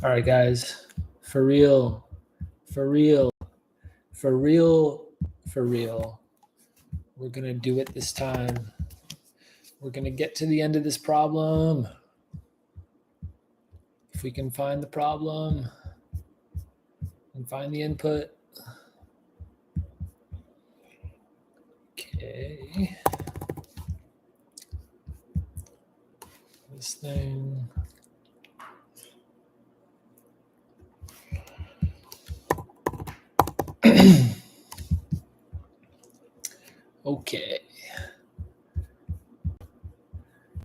All right, guys, for real, for real, for real, for real. We're going to do it this time. We're going to get to the end of this problem. If we can find the problem and find the input. Okay. This thing. Okay.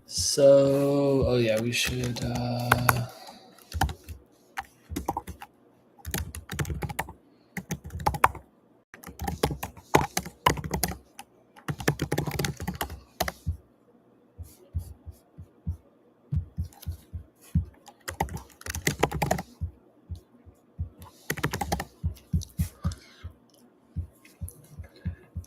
So, oh yeah, we should.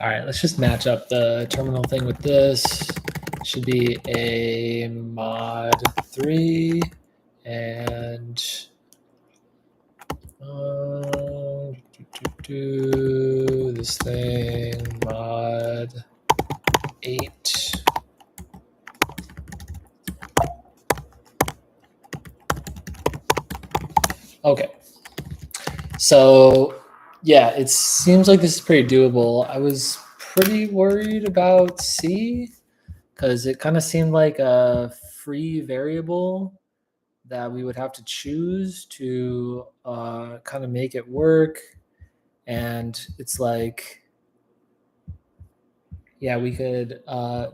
All right, let's just match up the terminal thing with this. It should be a mod 3 and this thing mod 8. Okay. So yeah, it seems like this is pretty doable. I was pretty worried about C because it kind of seemed like a free variable that we would have to choose to kind of make it work. And it's like, yeah, we could,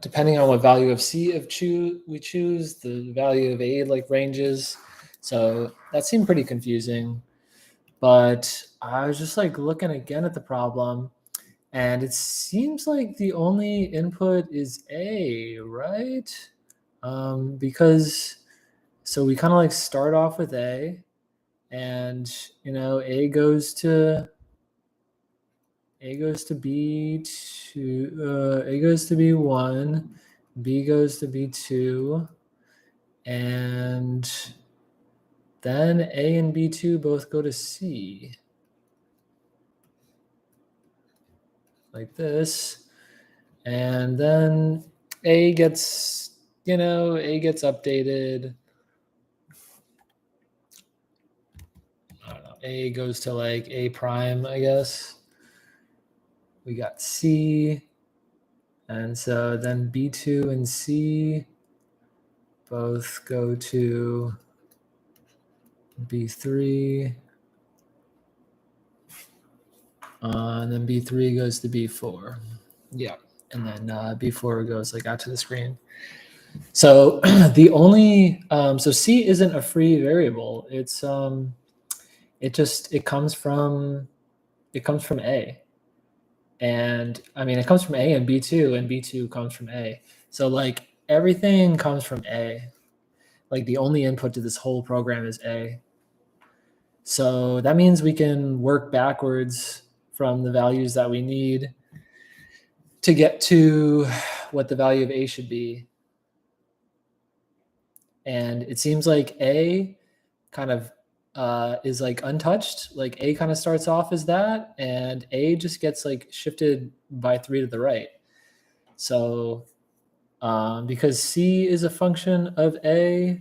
depending on what value of C we choose, the value of A like ranges. So that seemed pretty confusing. But I was just like looking again at the problem, and it seems like the only input is A, right? Because so we kind of like start off with A, and A goes to B2, A goes to B1, B goes to B2, and then A and B2 both go to C. Like this. And then A gets updated. I don't know. A goes to like A prime, I guess. We got C. And so then B2 and C both go to B3. And then B3 goes to B4. Yeah. And then B4 goes like out to the screen. So the only so C isn't a free variable. It's it comes from A. And I mean it comes from A and B2, and B2 comes from A. So like everything comes from A. Like the only input to this whole program is A. So that means we can work backwards from the values that we need to get to what the value of A should be. And it seems like A kind of is like untouched. Like A kind of starts off as that, and A just gets like shifted by 3 to the right. So because C is a function of A,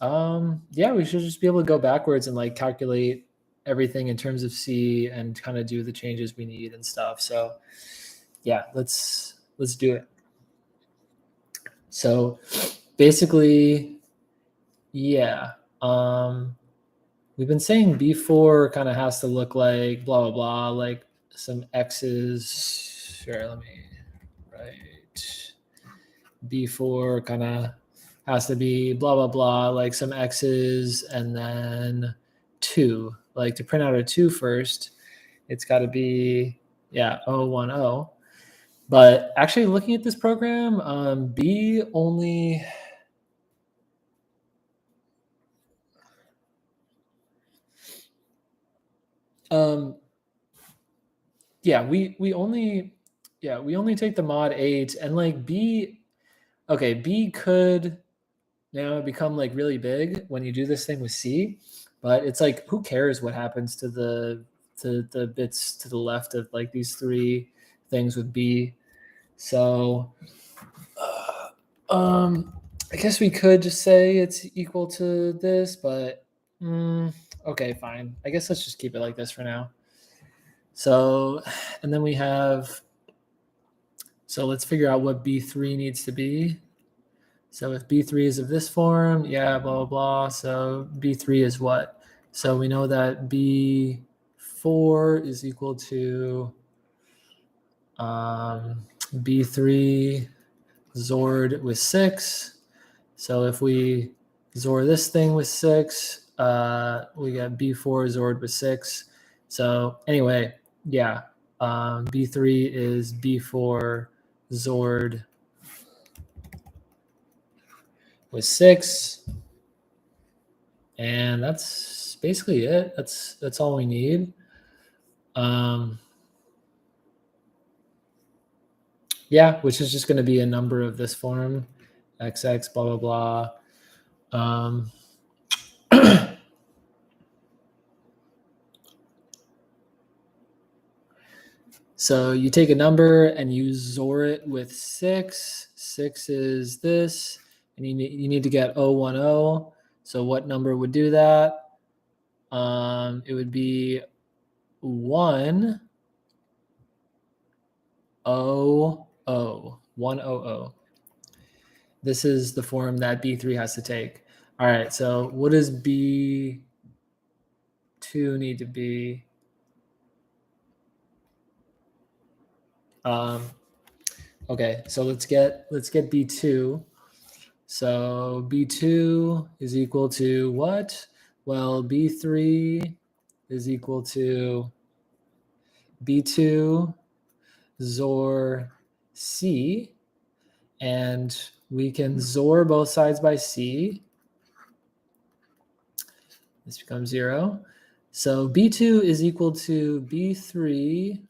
yeah, we should just be able to go backwards and like calculate everything in terms of C and kind of do the changes we need and stuff. So yeah, let's do it. So basically, yeah, we've been saying B4 kind of has to look like blah, blah, blah, like some X's. Sure, let me write. B4 kind of has to be blah, blah, blah, like some X's and then 2. Like to print out a 2 first, it's got to be, yeah, 010. But actually looking at this program, B only... yeah, we only take the mod 8 and like B. Okay, B could now become like really big when you do this thing with C, but it's like, who cares what happens to the bits to the left of like these three things with B. So I guess we could just say it's equal to this, but okay, fine. I guess let's just keep it like this for now. So, and then we have, so let's figure out what B3 needs to be. So if B3 is of this form, yeah, blah, blah, blah. So B3 is what? So we know that B4 is equal to B3 XORed with 6. So if we XOR this thing with 6, we get B4 XORed with 6. So anyway, yeah, B3 is B4 XORed with 6. And that's basically it. That's all we need. Yeah, which is just going to be a number of this form, XX, blah, blah, blah. So you take a number and you XOR it with 6. 6 is this, and you need to get 010. So what number would do that? It would be 100. 100. This is the form that B3 has to take. All right, so what does B2 need to be? Okay, so let's get B2. So B2 is equal to what? Well, B3 is equal to B2 XOR C, and we can XOR both sides by C. This becomes 0. So B2 is equal to B3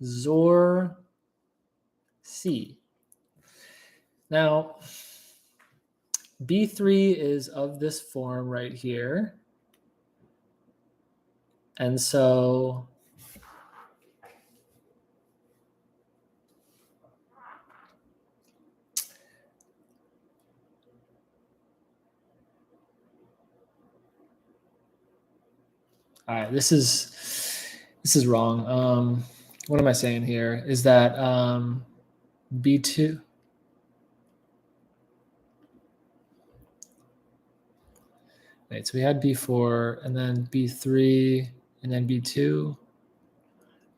XOR C. Now, B3 is of this form right here. And so all right, this is wrong. What am I saying here? Is that B2? Right, so we had B4 and then B3 and then B2,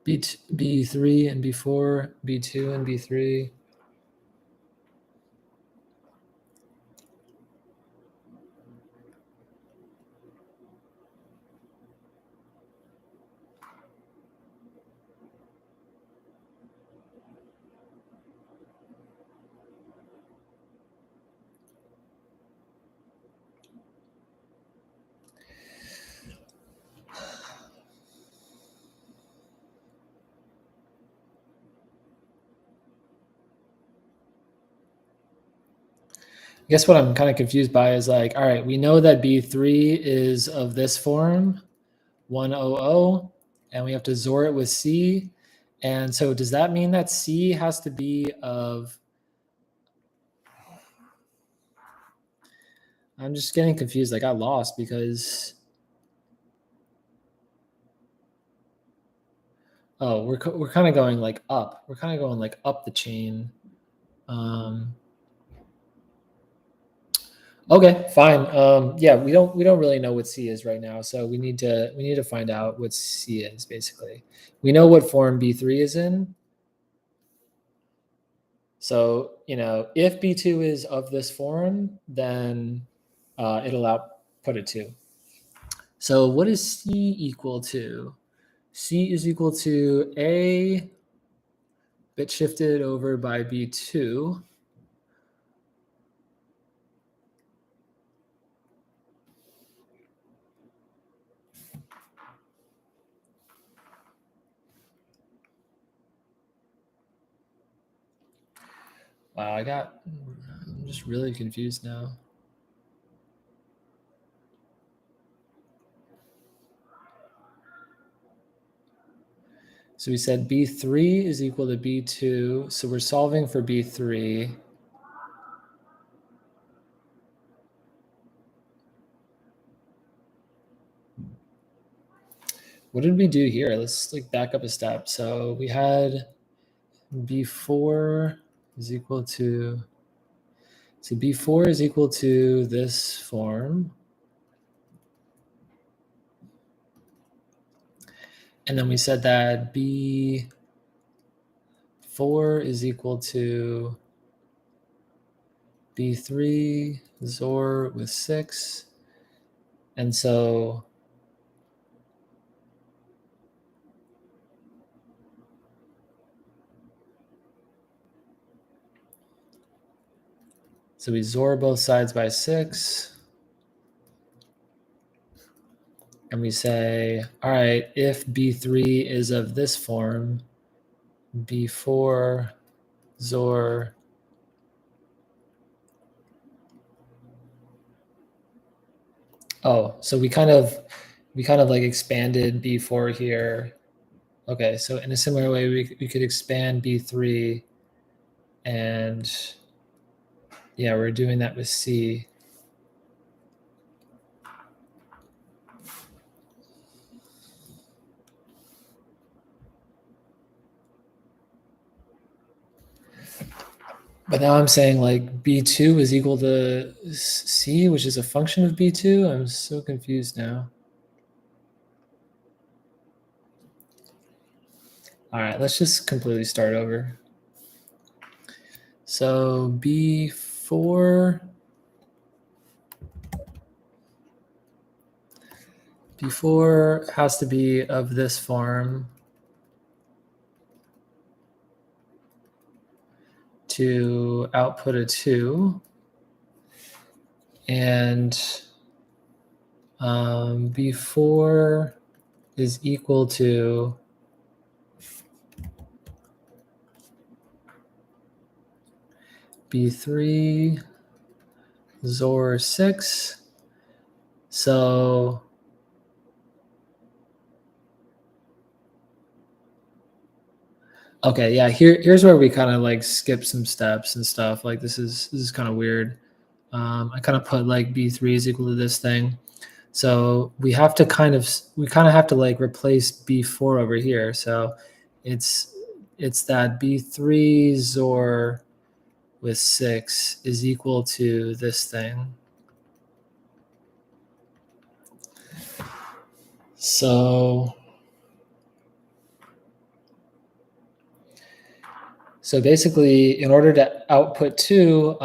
B3 and B4, B2 and B3. I guess what I'm kind of confused by is like, all right, we know that B3 is of this form, 100, and we have to XOR it with C. And so does that mean that C has to be of, I'm just getting confused. I got lost because, oh, we're kind of going like up. We're kind of going like up the chain. Okay, fine. Yeah, we don't really know what C is right now, so we need to find out what C is basically. We know what form B3 is in. So, if B2 is of this form, then it'll output it 2. So what is C equal to? C is equal to A bit shifted over by B2. Wow, I'm just really confused now. So we said B3 is equal to B2. So we're solving for B3. What did we do here? Let's like back up a step. So we had B4 is equal to, so B4 is equal to this form. And then we said that B4 is equal to B3 XOR with 6. And so we XOR both sides by 6. And we say, all right, if B3 is of this form, B4 XOR so we kind of like expanded B4 here. Okay, so in a similar way, we could expand B3, and yeah, we're doing that with C. But now I'm saying like B2 is equal to C, which is a function of B2. I'm so confused now. All right, let's just completely start over. So B4 has to be of this form to output a 2. And B4 is equal to B3 XOR 6. So okay, yeah, here's where we kind of like skip some steps and stuff. Like this is kind of weird. I kind of put like B3 is equal to this thing. So we have to kind of have to like replace B4 over here. So it's that B3 XOR with 6 is equal to this thing. So basically, in order to output 2,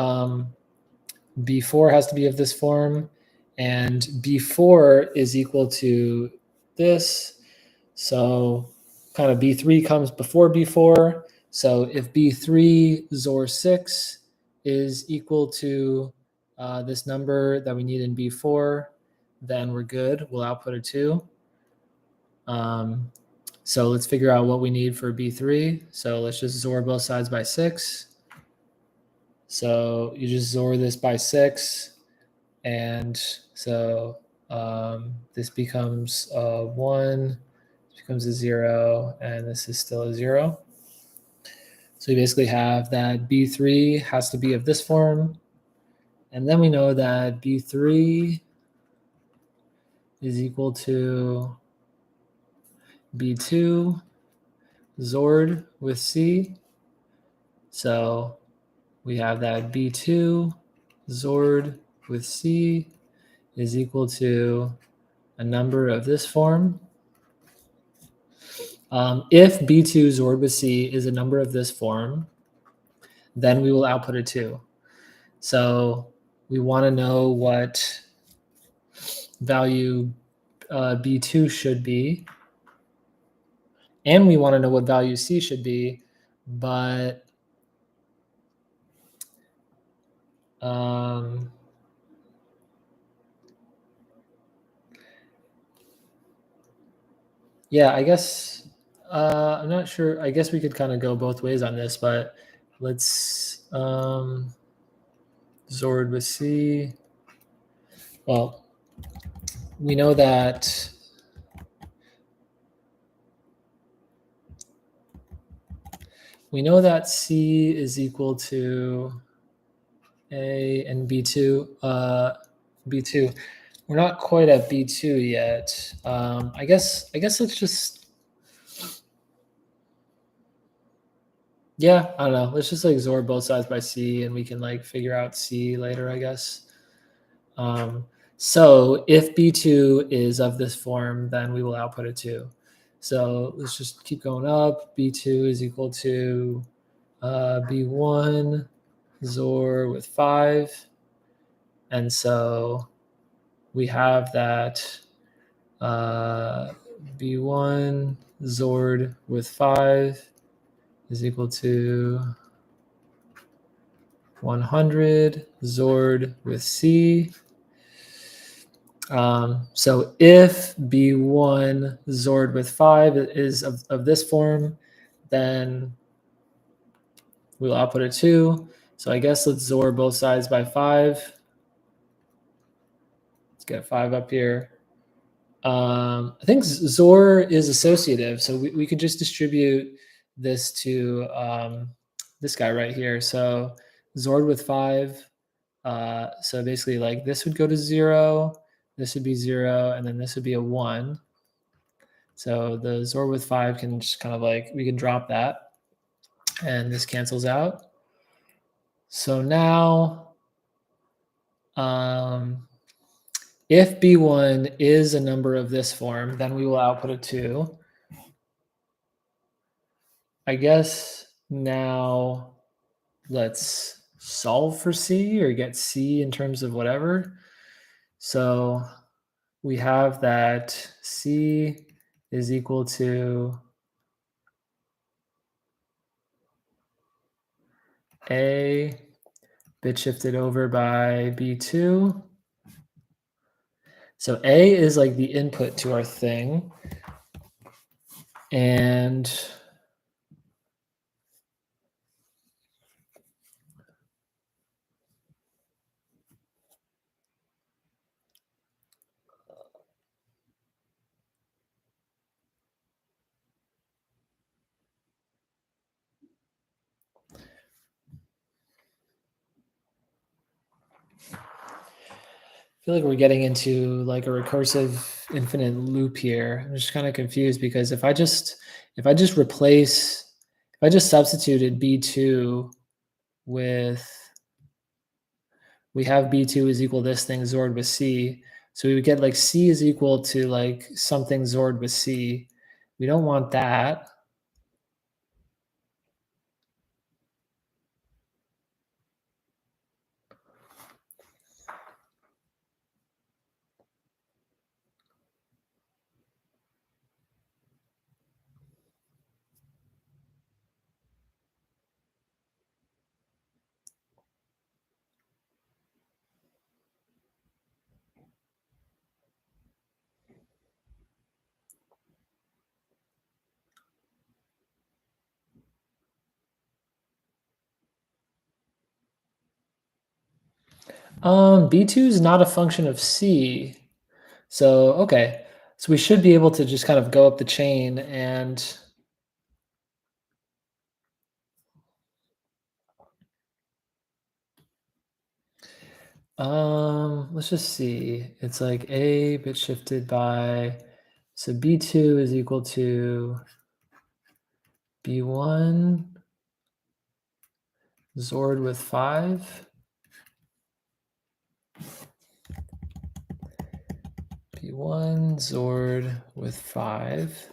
B4 has to be of this form, and B4 is equal to this. So kind of B3 comes before B4. So if B3 XOR 6 is equal to this number that we need in B4, then we're good. We'll output a 2. So let's figure out what we need for B3. So let's just XOR both sides by 6. So you just XOR this by 6. And so this becomes a 1, this becomes a 0, and this is still a 0. So we basically have that B3 has to be of this form. And then we know that B3 is equal to B2 XORed with C. So we have that B2 XORed with C is equal to a number of this form. If B2 XORed with C is a number of this form, then we will output a 2. So we want to know what value B2 should be, and we want to know what value C should be, but yeah, I guess I'm not sure. I guess we could kind of go both ways on this, but let's XORed with C. Well, we know that we know that C is equal to A and B2. B2. We're not quite at B2 yet. I guess let's just, yeah, I don't know. Let's just like XOR both sides by C and we can like figure out C later, I guess. So if B2 is of this form, then we will output a 2. So let's just keep going up. B2 is equal to B1 XOR with 5. And so we have that B1 XORed with 5 is equal to 100 XORed with C. So if B1 XORed with 5 is of this form, then we'll output a 2. So I guess let's XOR both sides by 5. Let's get 5 up here. I think XOR is associative, so we could just distribute this to this guy right here. So XORed with 5. So basically, like this would go to 0, this would be 0, and then this would be a 1. So the XOR with 5 can just kind of like, we can drop that, and this cancels out. So now, if B1 is a number of this form, then we will output a 2. I guess now let's solve for C or get C in terms of whatever. So we have that C is equal to A bit shifted over by B2. So A is like the input to our thing. And I feel like we're getting into like a recursive infinite loop here. I'm just kind of confused because if I just substituted B2 with, we have B2 is equal to this thing XORed with C. So we would get like C is equal to like something XORed with C. We don't want that. B2 is not a function of C. So, okay. So we should be able to just kind of go up the chain and let's just see. It's like A bit shifted by, so B2 is equal to B1 XORed with 5. B1 XORed with 5.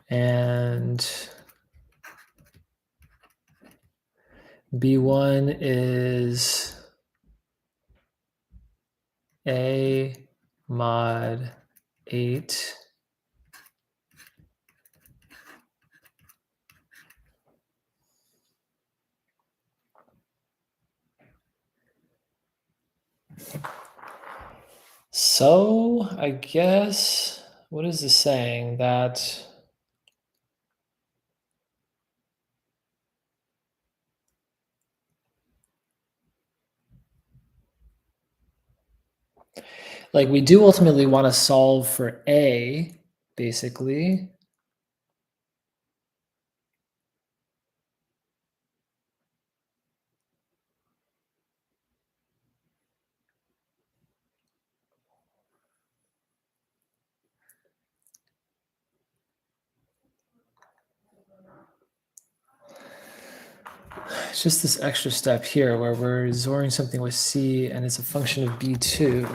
And B1 is A mod 8. So I guess, what is this saying? That like we do ultimately want to solve for A, basically. it's just this extra step here where we're XORing something with C and it's a function of B2.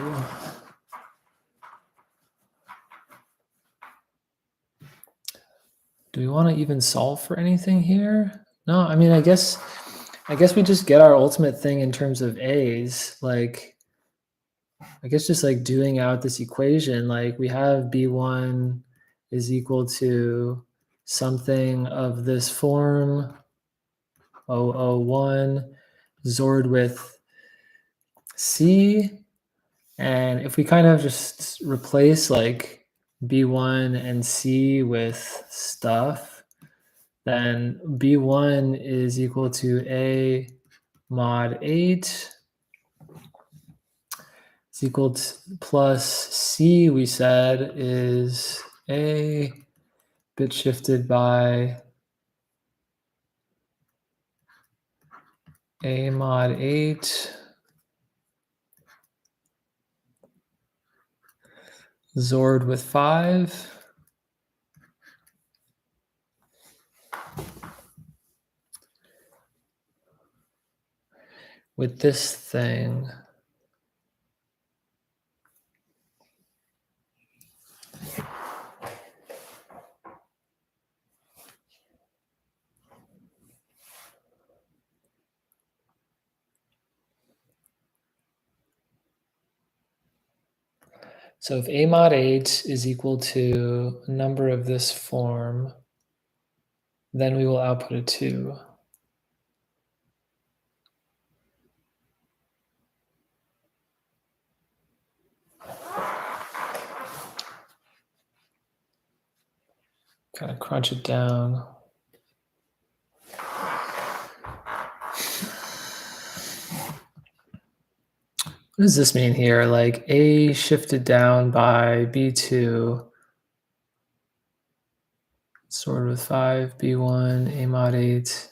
Do we want to even solve for anything here? No, I mean, I guess we just get our ultimate thing in terms of A's. Like, I guess just like doing out this equation, like we have B1 is equal to something of this form, 001, XORed with C. And if we kind of just replace like B1 and C with stuff, then B1 is equal to A mod 8 is equal to plus C, we said, is A bit shifted by A mod 8 XORed with 5. With this thing. So if A mod 8 is equal to a number of this form, then we will output a 2. Kind of crunch it down. What does this mean here? Like A shifted down by B2, sorted with 5, B1, A mod 8.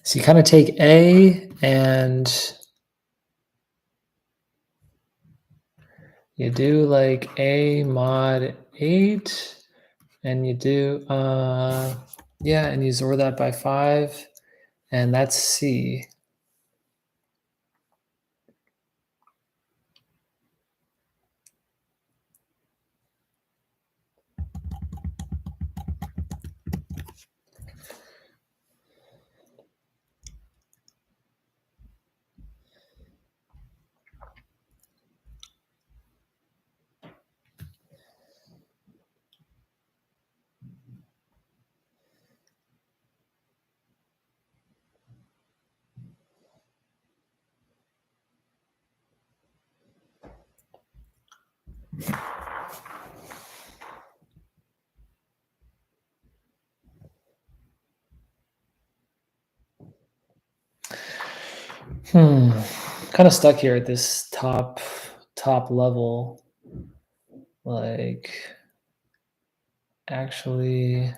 So you kind of take A and you do like A mod 8 and you do, yeah, and you XOR that by 5 and that's C. Kind of stuck here at this top level. Like, actually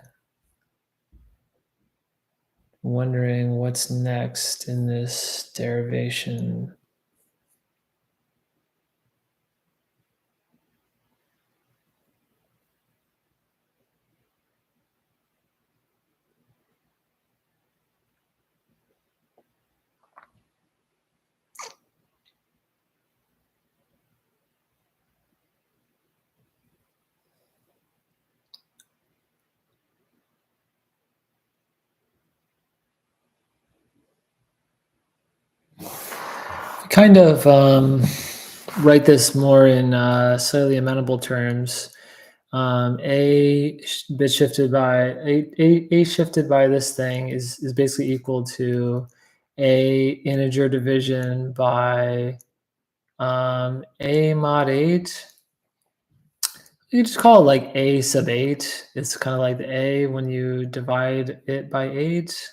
wondering what's next in this derivation. Kind of write this more in slightly amenable terms. A bit shifted by a shifted by this thing is basically equal to a integer division by A mod 8. You just call it like A sub 8. It's kind of like the A when you divide it by 8.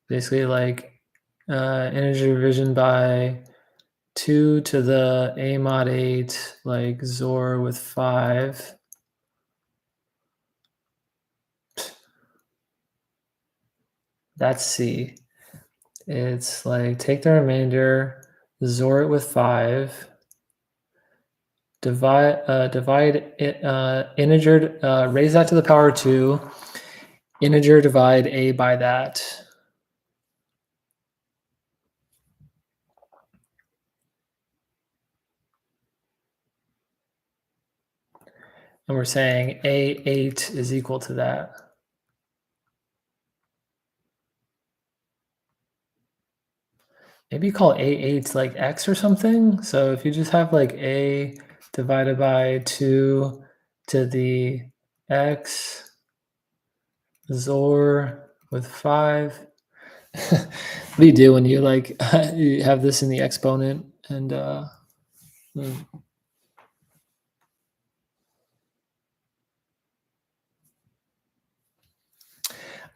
Basically like integer division by 2 to the A mod 8, like XOR with 5. That's C. It's like take the remainder, XOR it with 5, divide it, integer, raise that to the power 2, integer divide a by that. And we're saying A8 is equal to that. Maybe call A8 like X or something. So if you just have like A divided by 2 to the X XOR with 5. What do you do when you like you have this in the exponent and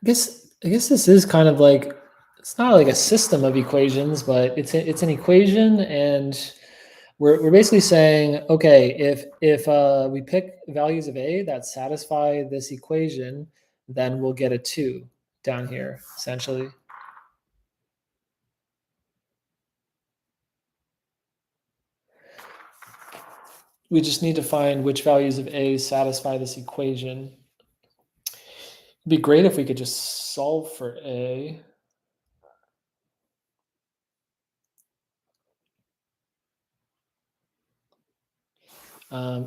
I guess this is kind of like, it's not like a system of equations, but it's an equation, and we're basically saying, okay, if we pick values of a that satisfy this equation, then we'll get a 2 down here, essentially. We just need to find which values of a satisfy this equation. It'd be great if we could just solve for a.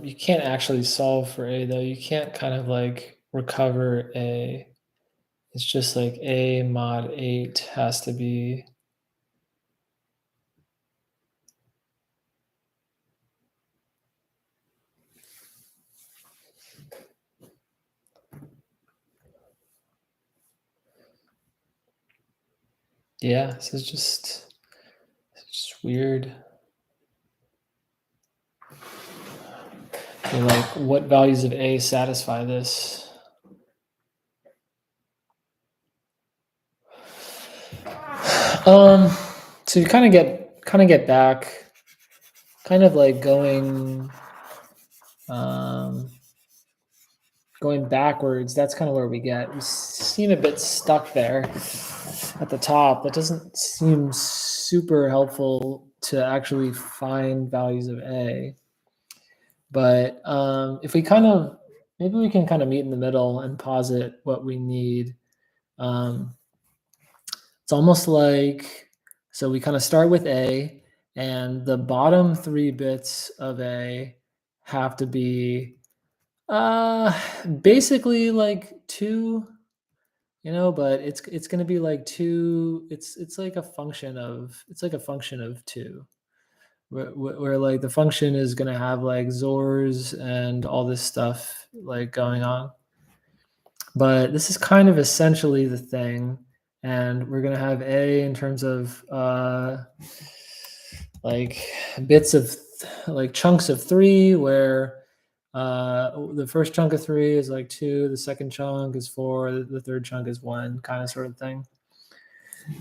You can't actually solve for a, though. You can't kind of like recover a. It's just like a mod 8 has to be. Yeah, this is just weird. Okay, like, what values of a satisfy this? So you kind of get back, kind of like going backwards. That's kind of where we seem a bit stuck there at the top. That doesn't seem super helpful to actually find values of a. But if we maybe we can kind of meet in the middle and posit what we need. It's almost like, so we kind of start with a, and the bottom 3 bits of a have to be basically like 2, but it's going to be like 2. It's like a function of 2, where like the function is going to have like XORs and all this stuff like going on. But this is kind of essentially the thing, and we're going to have a in terms of like bits of like chunks of 3, where the first chunk of 3 is like 2, the second chunk is 4, the third chunk is 1, kind of sort of thing.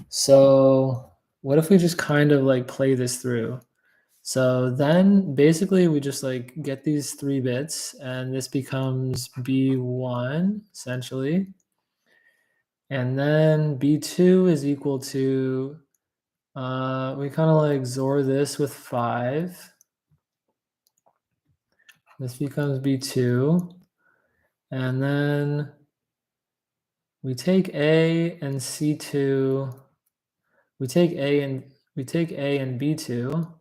So what if we just kind of like play this through? So then basically we just like get these 3 bits, and this becomes B1 essentially. And then B2 is equal to, we kind of like XOR this with 5. This becomes B2. And then we take A and C2. We take A and B2,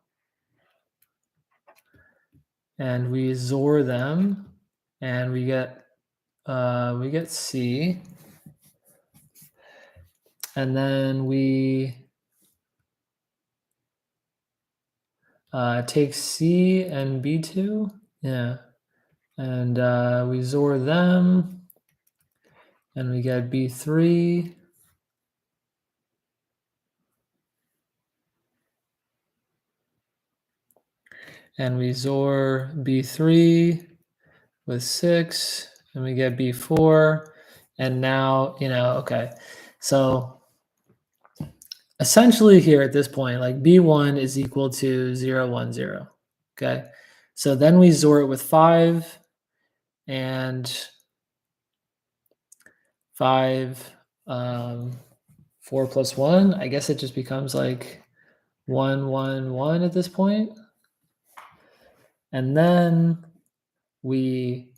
and we XOR them, and we get C. And then we take C and B2, yeah, and we XOR them, and we get B3. And we XOR B3 with 6, and we get B4. And now, okay. So essentially here at this point, like B1 is equal to 0, 1, 0. Okay. So then we XOR it with 5, and 5, 4 plus 1. I guess it just becomes like 1, 1, 1 at this point. And then we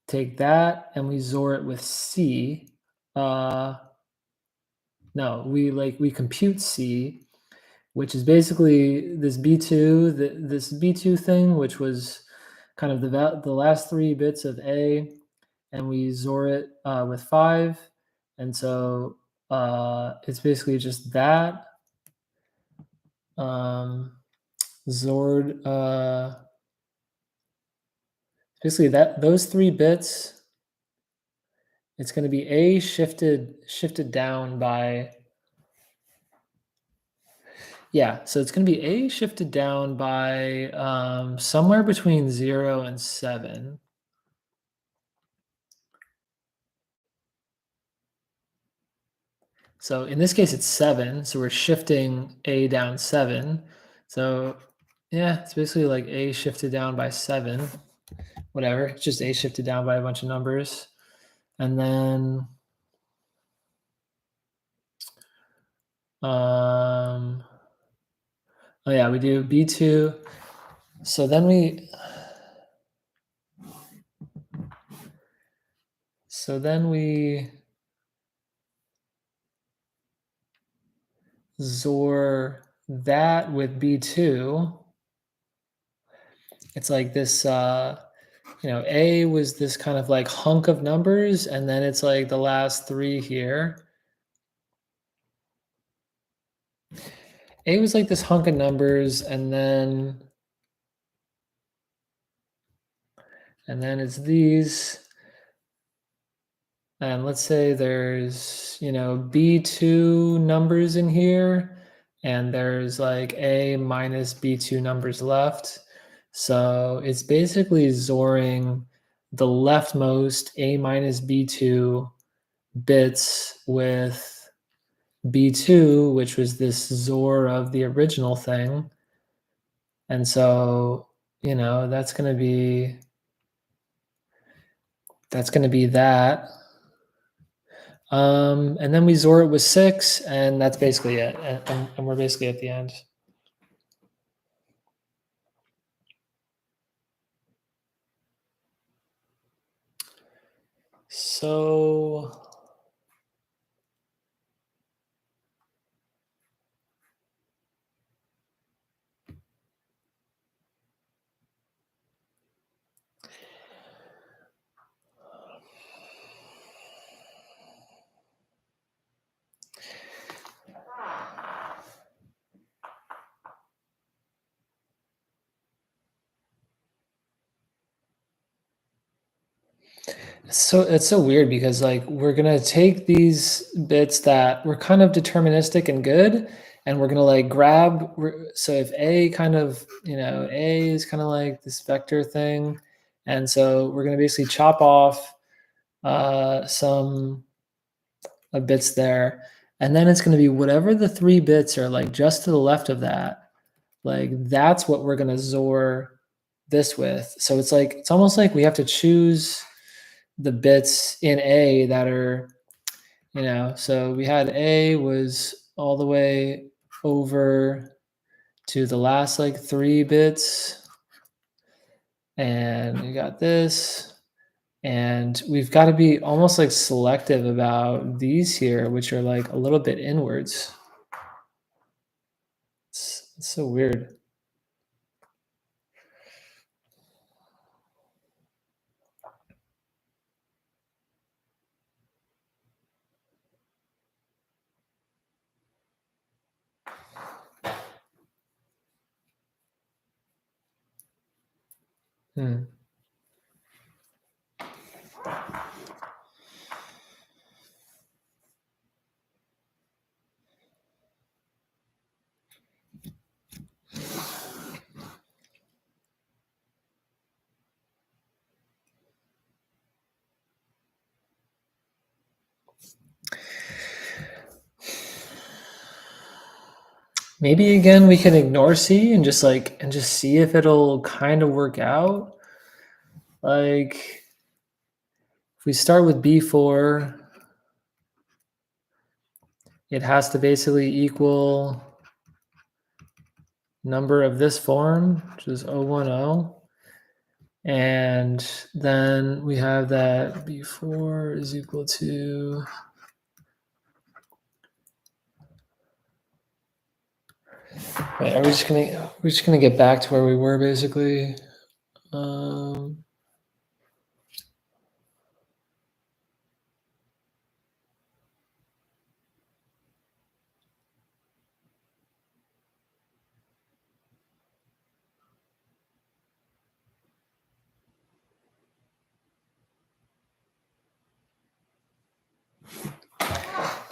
take that and we XOR it with C. No, we compute C, which is basically this B2, this B2 thing, which was kind of the last 3 bits of A, and we XOR it with 5. And so it's basically just that. XORed, basically those 3 bits, it's going to be A shifted down by, yeah, so it's going to be A shifted down by somewhere between 0 and 7. So in this case, it's 7. So we're shifting A down 7. So yeah, it's basically like A shifted down by 7. Whatever. It's just A shifted down by a bunch of numbers. And then oh yeah, we do B2. So then we XOR that with B2. It's like this A was this kind of like hunk of numbers, and then it's like the last 3 here. A was like this hunk of numbers, and then it's these. And let's say there's, B2 numbers in here, and there's like A minus B2 numbers left. So it's basically XORing the leftmost A minus B2 bits with B2, which was this XOR of the original thing. And so, that's going to be that. And then we XOR it with 6, and that's basically it. And we're basically at the end. So it's so weird because like we're gonna take these bits that were kind of deterministic and good, and we're gonna like grab. So if A kind of A is kind of like this vector thing, and so we're gonna basically chop off some bits there, and then it's gonna be whatever the 3 bits are like just to the left of that. Like that's what we're gonna XOR this with. So it's almost like we have to choose the bits in A that are, so we had A was all the way over to the last like 3 bits, and we got this, and we've got to be almost like selective about these here, which are like a little bit inwards. It's so weird. Maybe again we can ignore C and just see if it'll kind of work out. Like if we start with B4, it has to basically equal number of this form, which is 010. And then we have that B4 is equal to, wait, we're just gonna get back to where we were basically.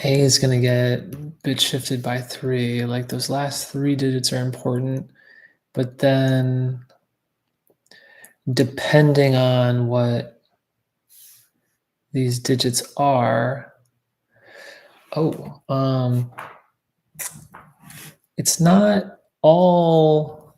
A is going to get bit shifted by 3. Like those last 3 digits are important, but then depending on what these digits are, it's not all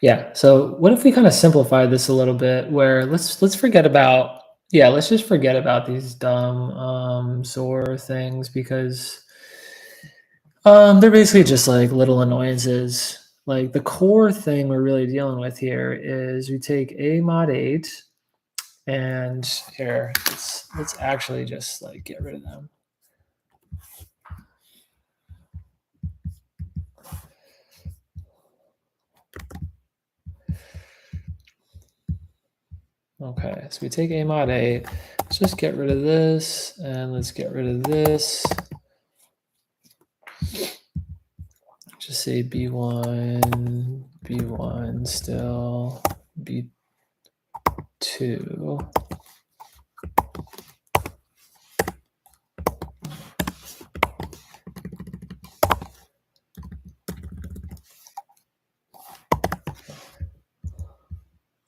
yeah. So what if we kind of simplify this a little bit, where let's forget about, let's just forget about these dumb XOR things, because they're basically just like little annoyances. Like the core thing we're really dealing with here is we take A mod 8, and here let's actually just like get rid of them. Okay, so we take A mod 8. Let's just get rid of this, and let's get rid of this. Just say B1, B1 still, B2.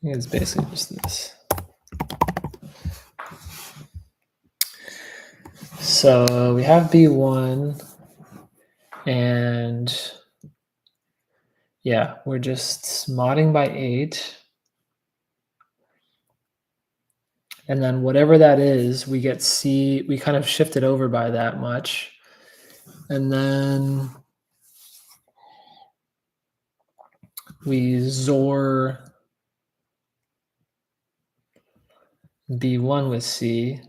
I think it's basically just this. So we have B1, and yeah, we're just modding by 8. And then whatever that is, we get C, we kind of shift it over by that much. And then we XOR B1 with C.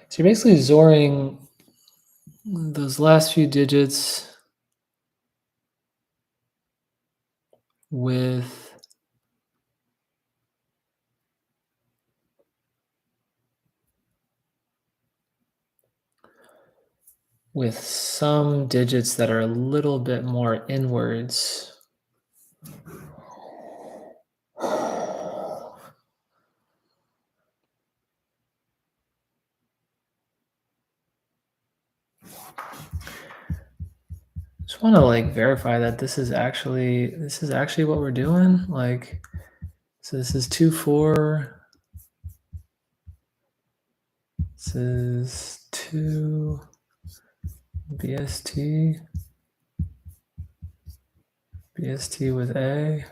So you're basically XORing those last few digits with some digits that are a little bit more inwards. Just want to like verify that this is actually what we're doing. Like, so this is 2, 4. This is 2 BST with A.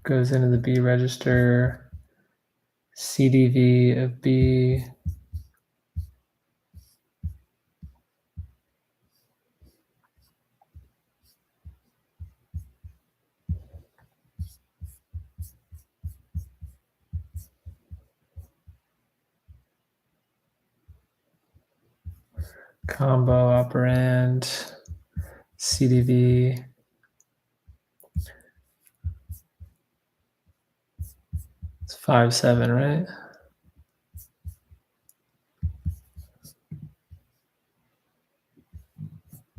Goes into the B register. CDV of B. Combo operand. CDV. It's 5, 7, right?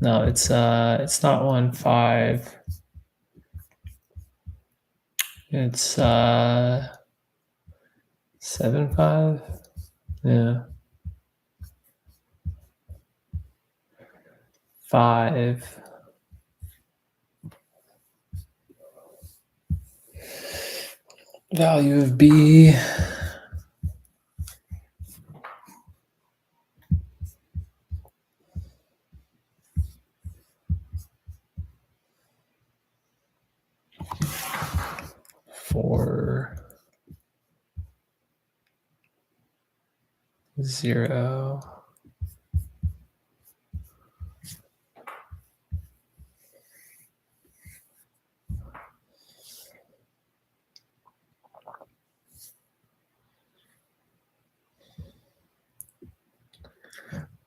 No, it's not 1, 5. It's 7, 5. Yeah. 5. value of B. For 0.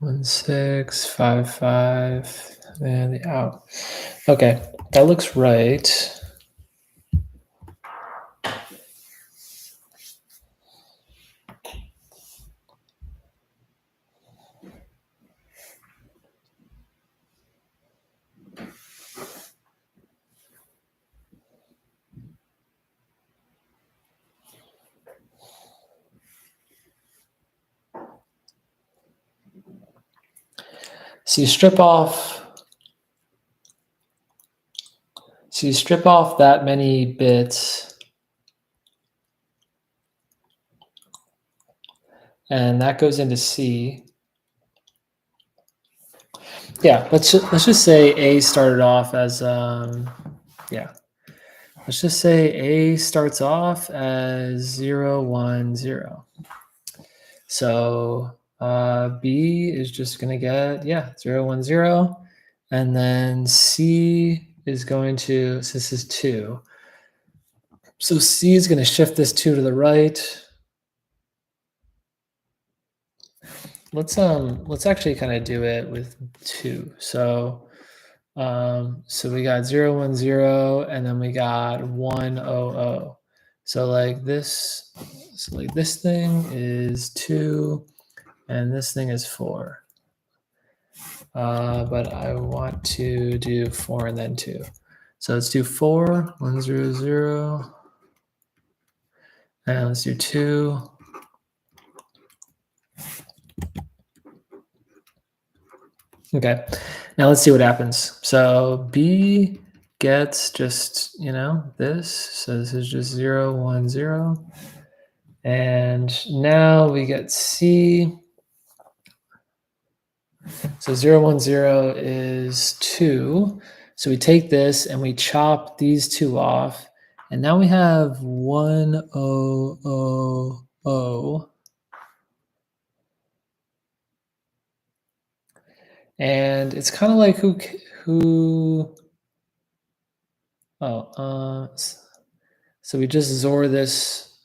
One 6 5 5 and the out. Okay, that looks right. So you strip off that many bits, and that goes into C. Yeah, let's just say A started off as yeah. Let's just say A starts off as 0 1 0. So B is just gonna get 0 1 0, and then C is going to, so this is 2. So C is going to shift this 2 to the right. Let's actually kind of do it with 2. So so we got 0 1 0, and then we got 1 0 0. So like this, this thing is 2, and this thing is 4. But I want to do 4 and then 2. So let's do 4 1 0 0, and let's do 2. Okay, now let's see what happens. So B gets just, this. So this is just 0 1 0. And now we get C. So 0 1 0 is 2. So we take this and we chop these 2 off. And now we have 1 0 0 0. And it's kind of like so we just XOR this.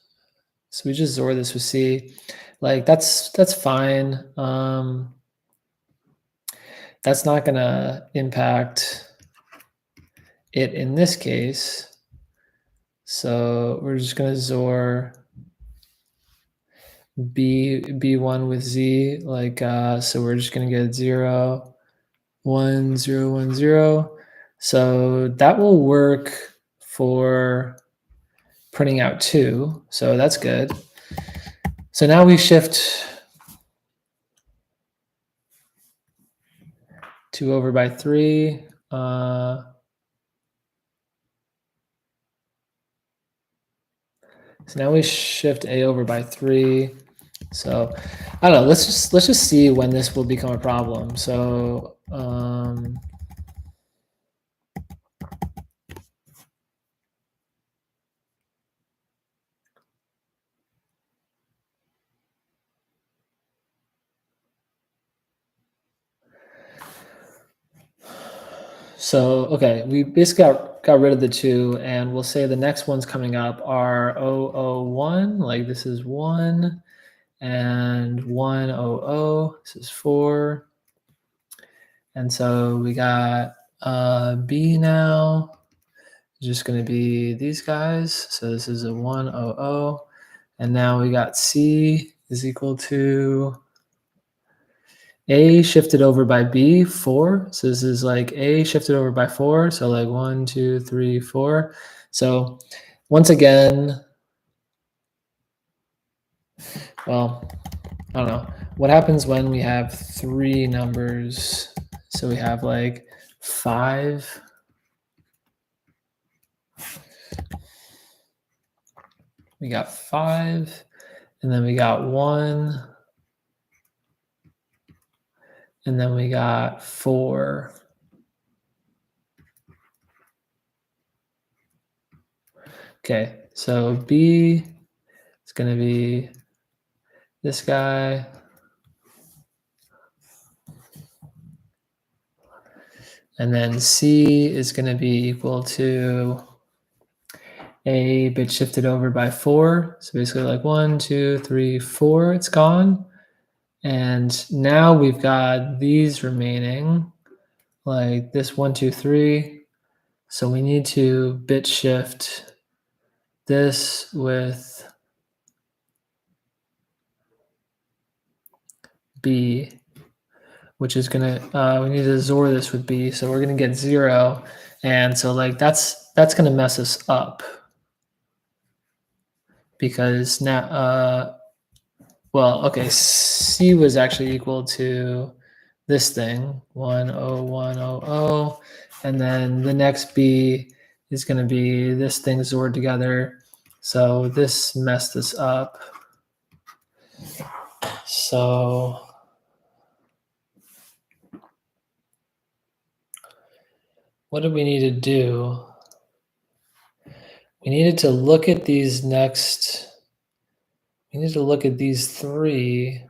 So we just XOR this with C. Like that's fine. That's not gonna impact it in this case. So we're just gonna XOR B1 with Z, like so we're just gonna get 0 1 0 1 0. So that will work for printing out 2. So that's good. So now we shift 2 over by 3. So now we shift A over by 3. So I don't know. Let's just see when this will become a problem. So okay, we basically got rid of the 2, and we'll say the next ones coming up are 001, like this is 1, and 100, this is 4. And so we got B now, just going to be these guys. So this is a 100, and now we got C is equal to A shifted over by B, 4. So this is like A shifted over by 4. So like 1, 2, 3, 4. So once again, well, I don't know. What happens when we have 3 numbers? So we have like 5. we got 5, and then we got 1, and then we got 4. Okay, so B is going to be this guy. And then C is going to be equal to A bit shifted over by 4. So basically like 1, 2, 3, 4, it's gone. And now we've got these remaining, like this 1, 2, 3. So we need to bit shift this with B, which is gonna, we need to XOR this with B. So we're gonna get 0. And so like that's gonna mess us up. Because now, well, okay, C was actually equal to this thing, 10100, and then the next B is going to be this thing XORed together. So this messed us up. So what did we need to do? We needed to look at these next, we need to look at these 3.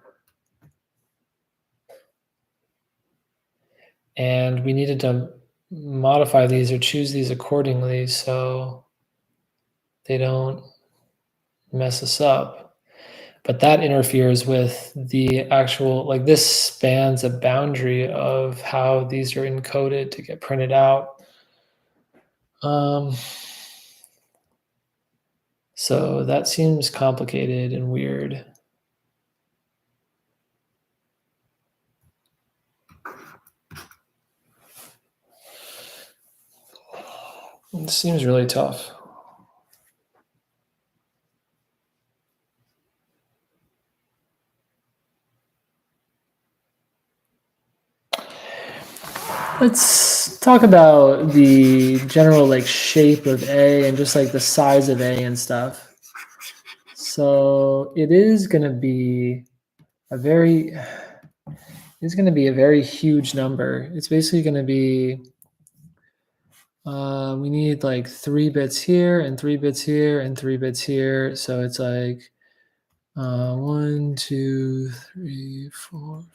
And we needed to modify these or choose these accordingly so they don't mess us up. But that interferes with the actual, like this spans a boundary of how these are encoded to get printed out. So that seems complicated and weird. It seems really tough. Let's talk about the general like shape of A and just like the size of A and stuff. So it is going to be a very huge number. It's basically going to be, we need like 3 bits here and 3 bits here and 3 bits here. So it's like 1, 2, 3, 4, 5,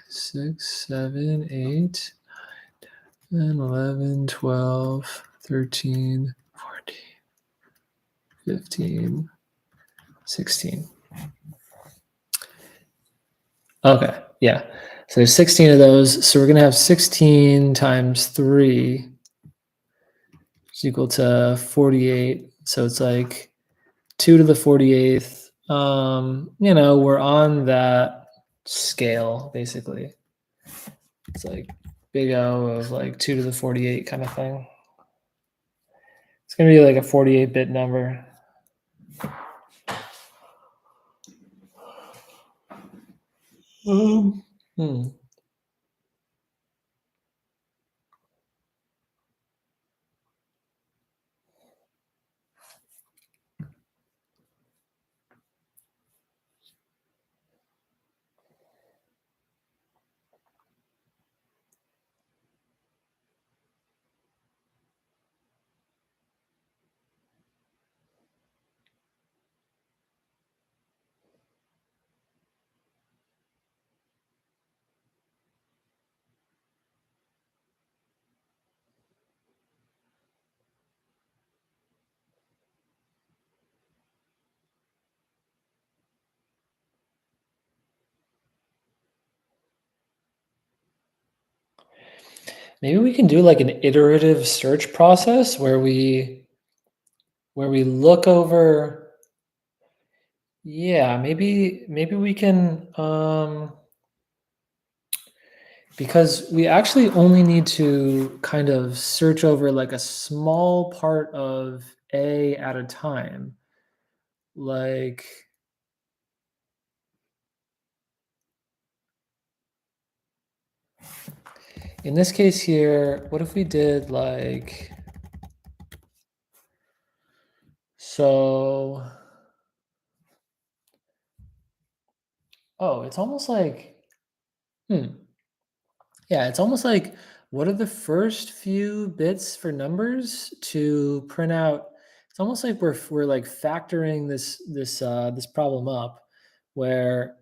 6, 7, 8, 10, 11, 12, 13, 14, 15, 16. Okay, yeah. So there's 16 of those. So we're going to have 16 times 3 is equal to 48. So it's like 2 to the 48th. We're on that scale, basically. It's like big O of like 2 to the 48 kind of thing. It's going to be like a 48-bit number. Maybe we can do like an iterative search process where we look over. Yeah, maybe we can, because we actually only need to kind of search over like a small part of A at a time. Like, in this case here, what if we did like, so Oh, it's almost like, hmm. Yeah, it's almost like what are the first few bits for numbers to print out? It's almost like we're like factoring this problem up, where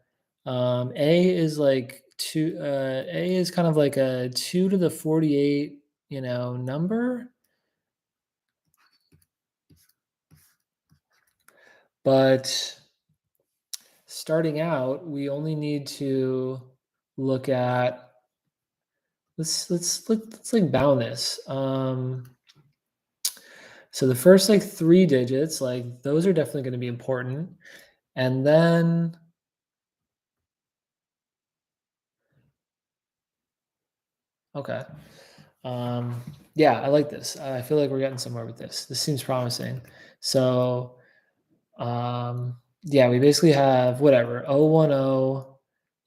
a is like two. A is kind of like a 2 to the 48, number, but starting out, we only need to look at let's like bound this. So the first like three digits, like those are definitely going to be important. And then, okay. Yeah, I like this. I feel like we're getting somewhere with this. This seems promising. So, yeah, we basically have whatever, 010,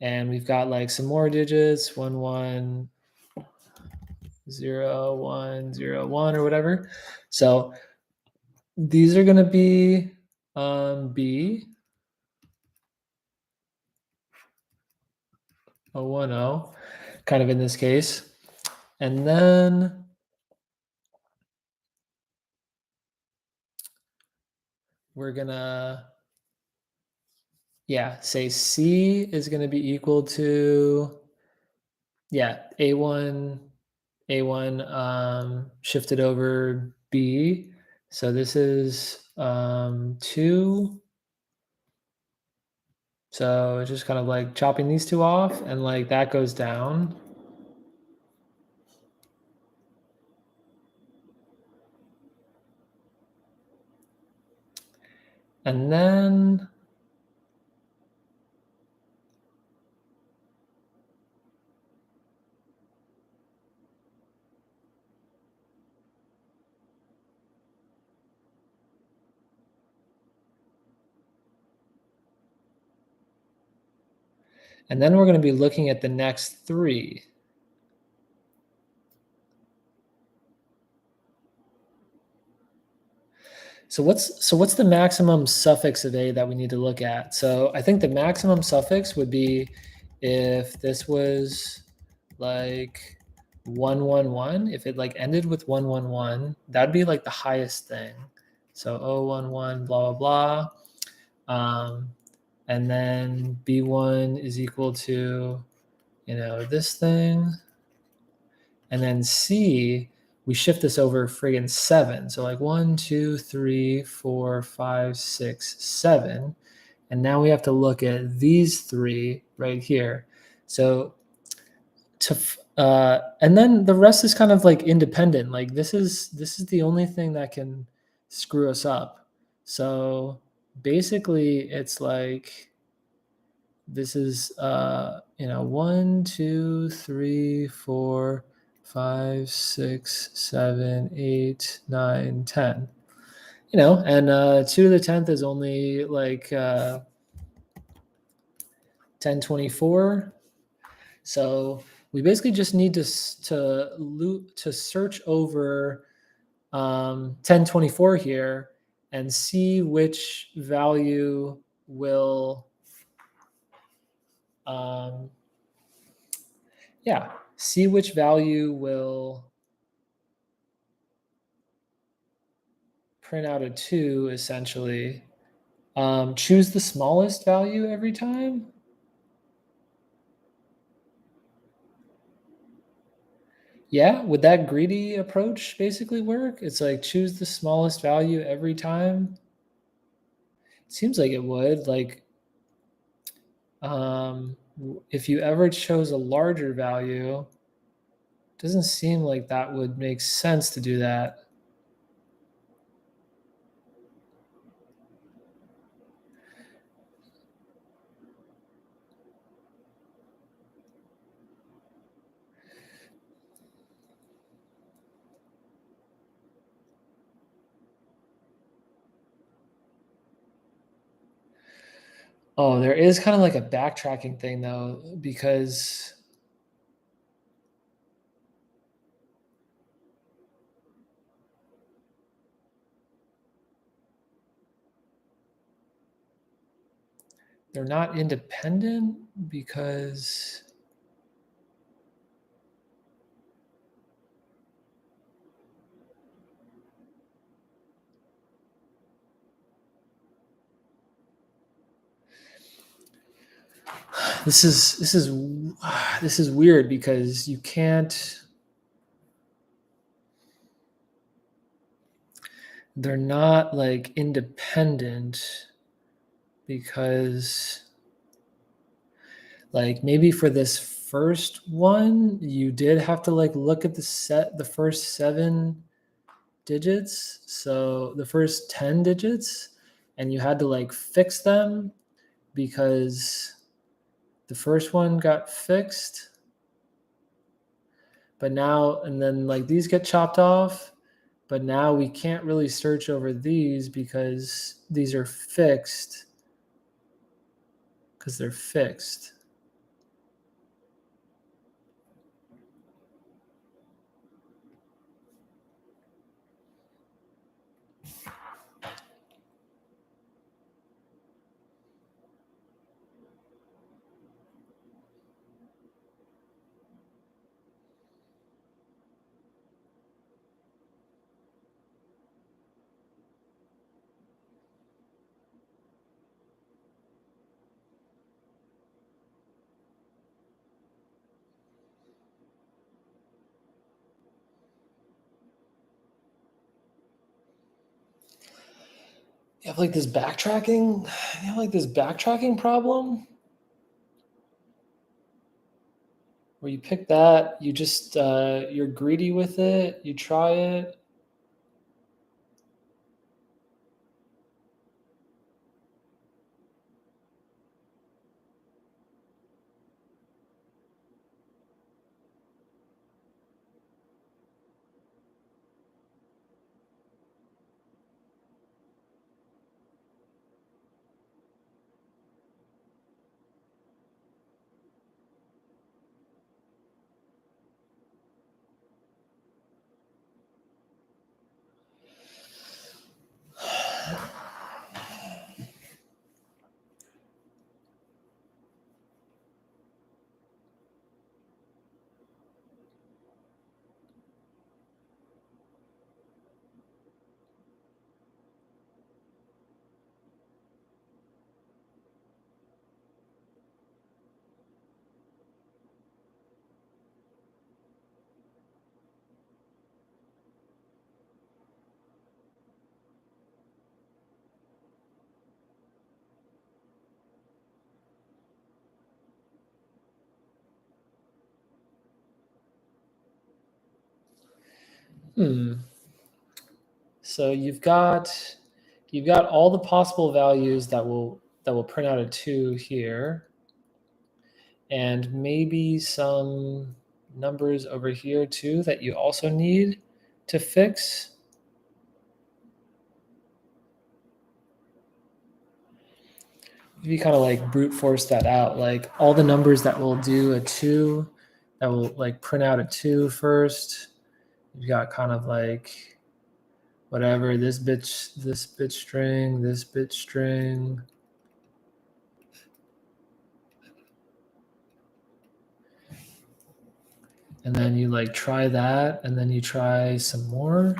and we've got like some more digits, 110101 or whatever. So these are going to be B 010, kind of in this case. And then we're gonna, yeah, say C is gonna be equal to, yeah, A1 shifted over B. So this is 2. So it's just kind of like chopping these two off, and like that goes down. And then we're going to be looking at the next 3. So what's the maximum suffix of A that we need to look at? So I think the maximum suffix would be if this was like 111, if it like ended with 111, that'd be like the highest thing. So 011 blah blah blah. And then B1 is equal to, this thing. And then C, we shift this over friggin' 7. So like 1, 2, 3, 4, 5, 6, 7. And now we have to look at these 3 right here. So and then the rest is kind of like independent. Like this is the only thing that can screw us up. So basically it's like this is 1, 2, 3, 4, 5, 6, 7, 8, 9, 10. And 2 to the 10th is only like 1024. So we basically just need to search over 1024 here and see which value will um, yeah, see which value will print out a 2 essentially. Choose the smallest value every time. Yeah, would that greedy approach basically work? It's like choose the smallest value every time. Seems like it would. Like, if you ever chose a larger value, doesn't seem like that would make sense to do that. Oh, there is kind of like a backtracking thing though, because they're not independent because this is weird because you can't. They're not like independent because like maybe for this first one you did have to like look at the first 7 digits, so the first 10 digits, and you had to like fix them because the first one got fixed, but now and then like these get chopped off, but now we can't really search over these because these are fixed because they're fixed. You have like this backtracking problem where you pick that, you just you're greedy with it, you try it. So you've got all the possible values that will print out a 2 here, and maybe some numbers over here too that you also need to fix. If you kind of like brute force that out, like all the numbers that will do a 2, that will like print out a 2 first. You've got kind of like whatever, this bit string, this bit string. And then you like try that, and then you try some more.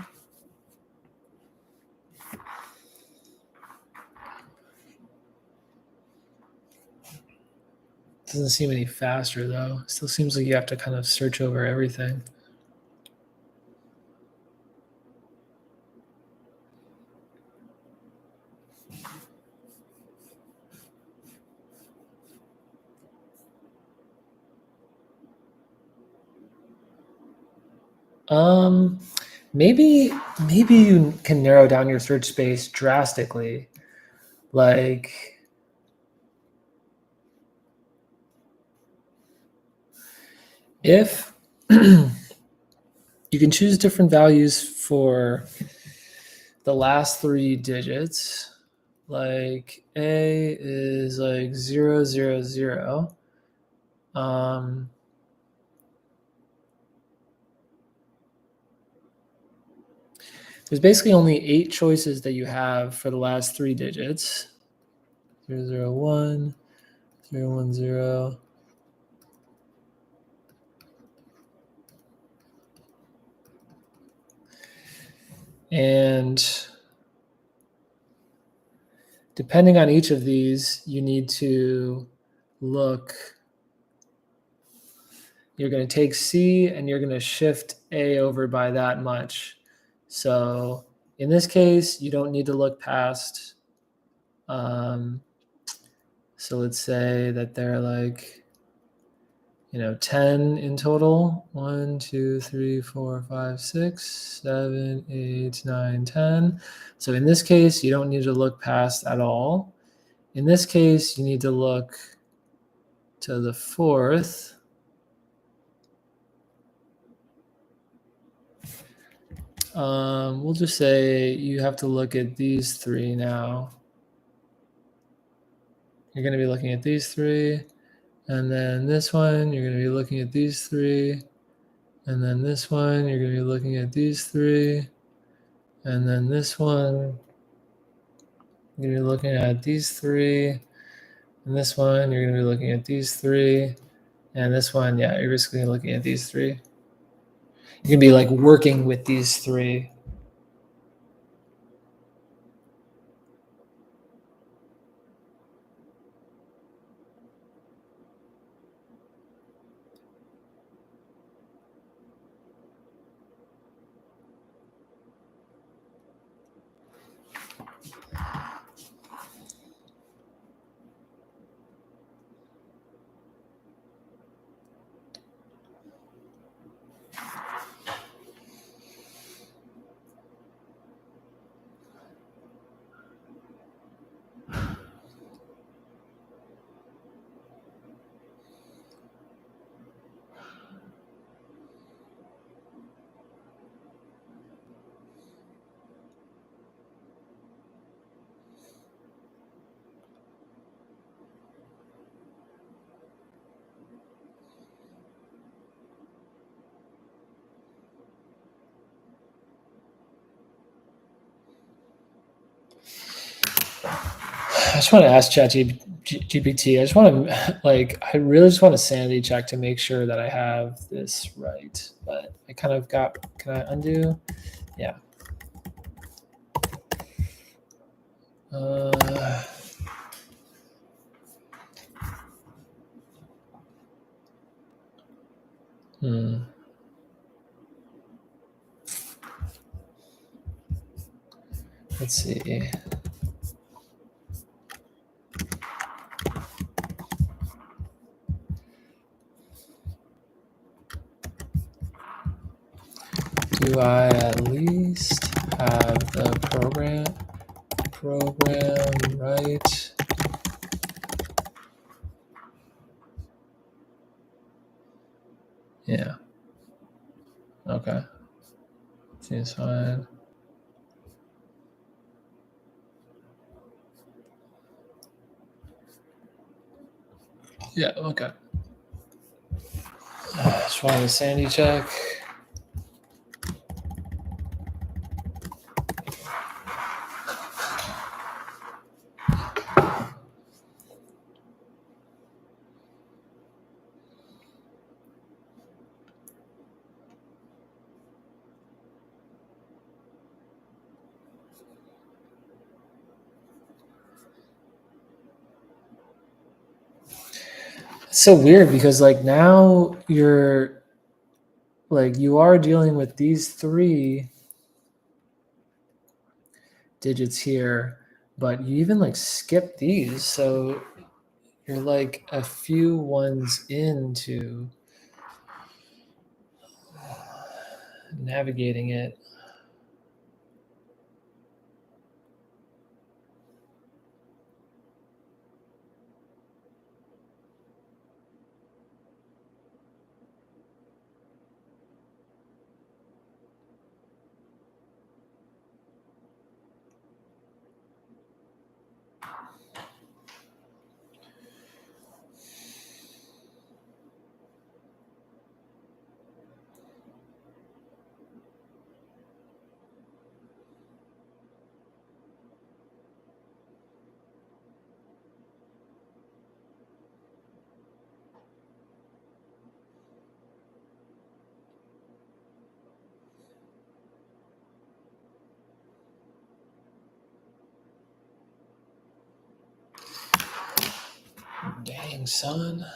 Doesn't seem any faster though. Still seems like you have to kind of search over everything. Maybe you can narrow down your search space drastically. Like if you can choose different values for the last 3 digits, like A is like 0, 0, 0. There's basically only 8 choices that you have for the last 3 digits. 0, 0, 1, 010. And depending on each of these, you need to look. You're going to take C and you're going to shift A over by that much. So in this case, you don't need to look past. So let's say that they're like, 10 in total. 1, 2, 3, 4, 5, 6, 7, 8, 9, 10. So in this case, you don't need to look past at all. In this case, you need to look to the fourth. We'll just say you have to look at these three now. You're going to be looking at these three. And then this one, you're going to be looking at these three. And then this one, you're going to be looking at these three. And then this one, you're going to be looking at these three. And this one, you're going to be looking at these three. And this one, yeah, you're basically looking at these three. You're going to be like working with these three. I just want to ask ChatGPT. I just want to I really just want to sanity check to make sure that I have this right. But I kind of got. Can I undo? Yeah. Let's see. Do I at least have the program right? Yeah. Okay. Seems fine. Yeah, okay. Just wanted to sanity check. It's so weird because now you're you are dealing with these three digits here, but you even skip these, so you're a few ones into navigating it. Rising sun.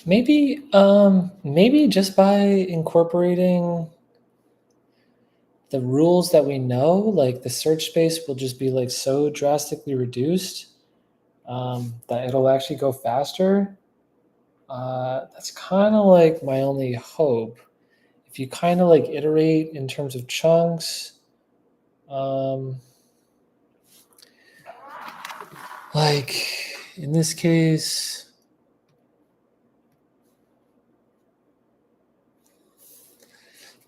Maybe just by incorporating the rules that we know, like the search space will just be like so drastically reduced that it'll actually go faster. That's kind of like my only hope. If you kind of like iterate in terms of chunks, um, like in this case,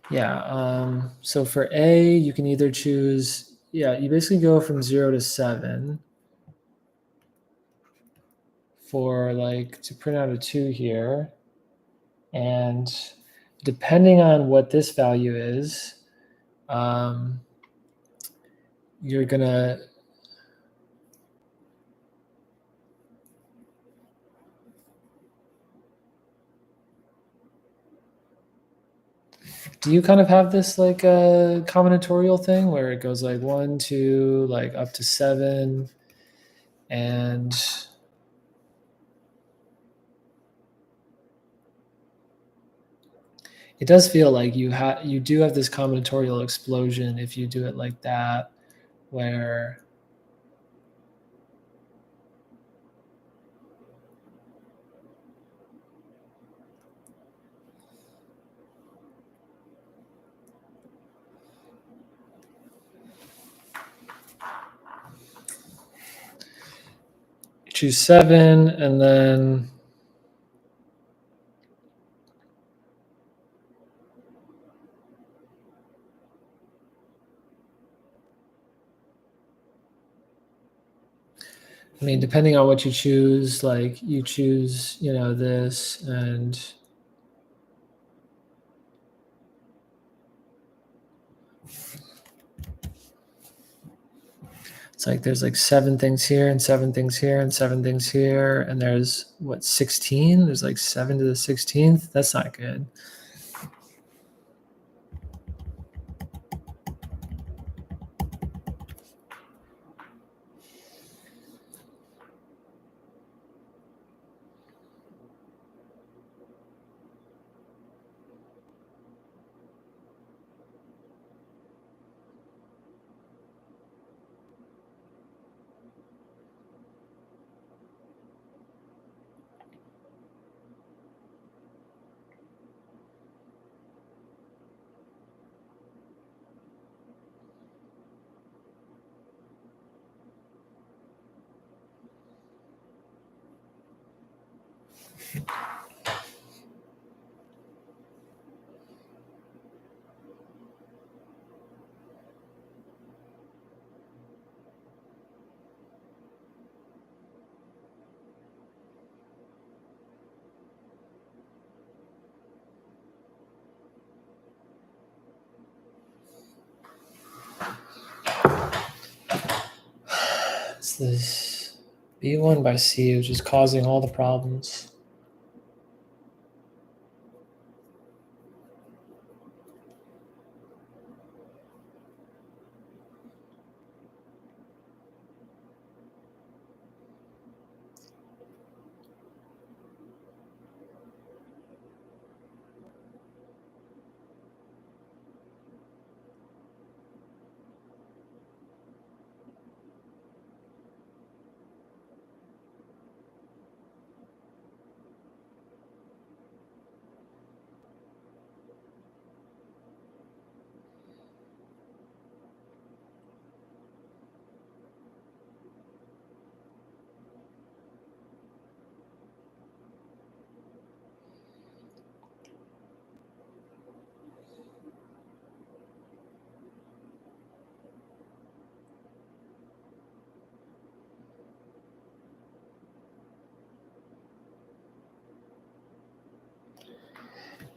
yeah. So for A, you can either choose, yeah, you basically go from 0 to 7 for like to print out a 2 here. And depending on what this value is, you're gonna, do you kind of have this like a combinatorial thing where it goes like 1, 2, like up to 7, and it does feel like you do have this combinatorial explosion if you do it like that, where you choose 7 and then I mean, depending on what you choose, like you choose, this, and it's like there's like 7 things here and 7 things here and 7 things here, and there's what, 16? There's like 7 to the 16th. That's not good. It's this B1 by C, which is causing all the problems.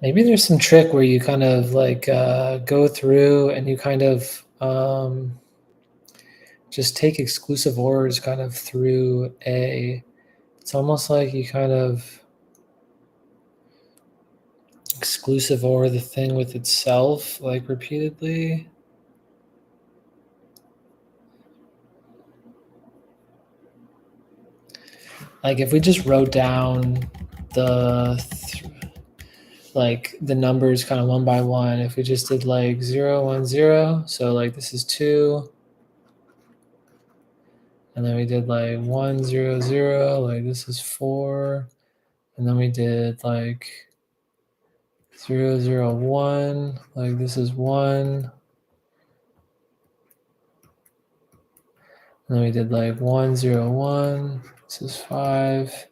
Maybe there's some trick where you kind of like go through and you kind of just take exclusive ORs kind of through A. It's almost like you kind of exclusive OR the thing with itself like repeatedly. Like if we just wrote down like the numbers kind of one by one, if we just did like 0, 1, 0, so like this is 2, and then we did like 1, 0, 0, like this is 4, and then we did like 0, 0, 1, like this is 1, and then we did like 1, 0, 1, this is 5,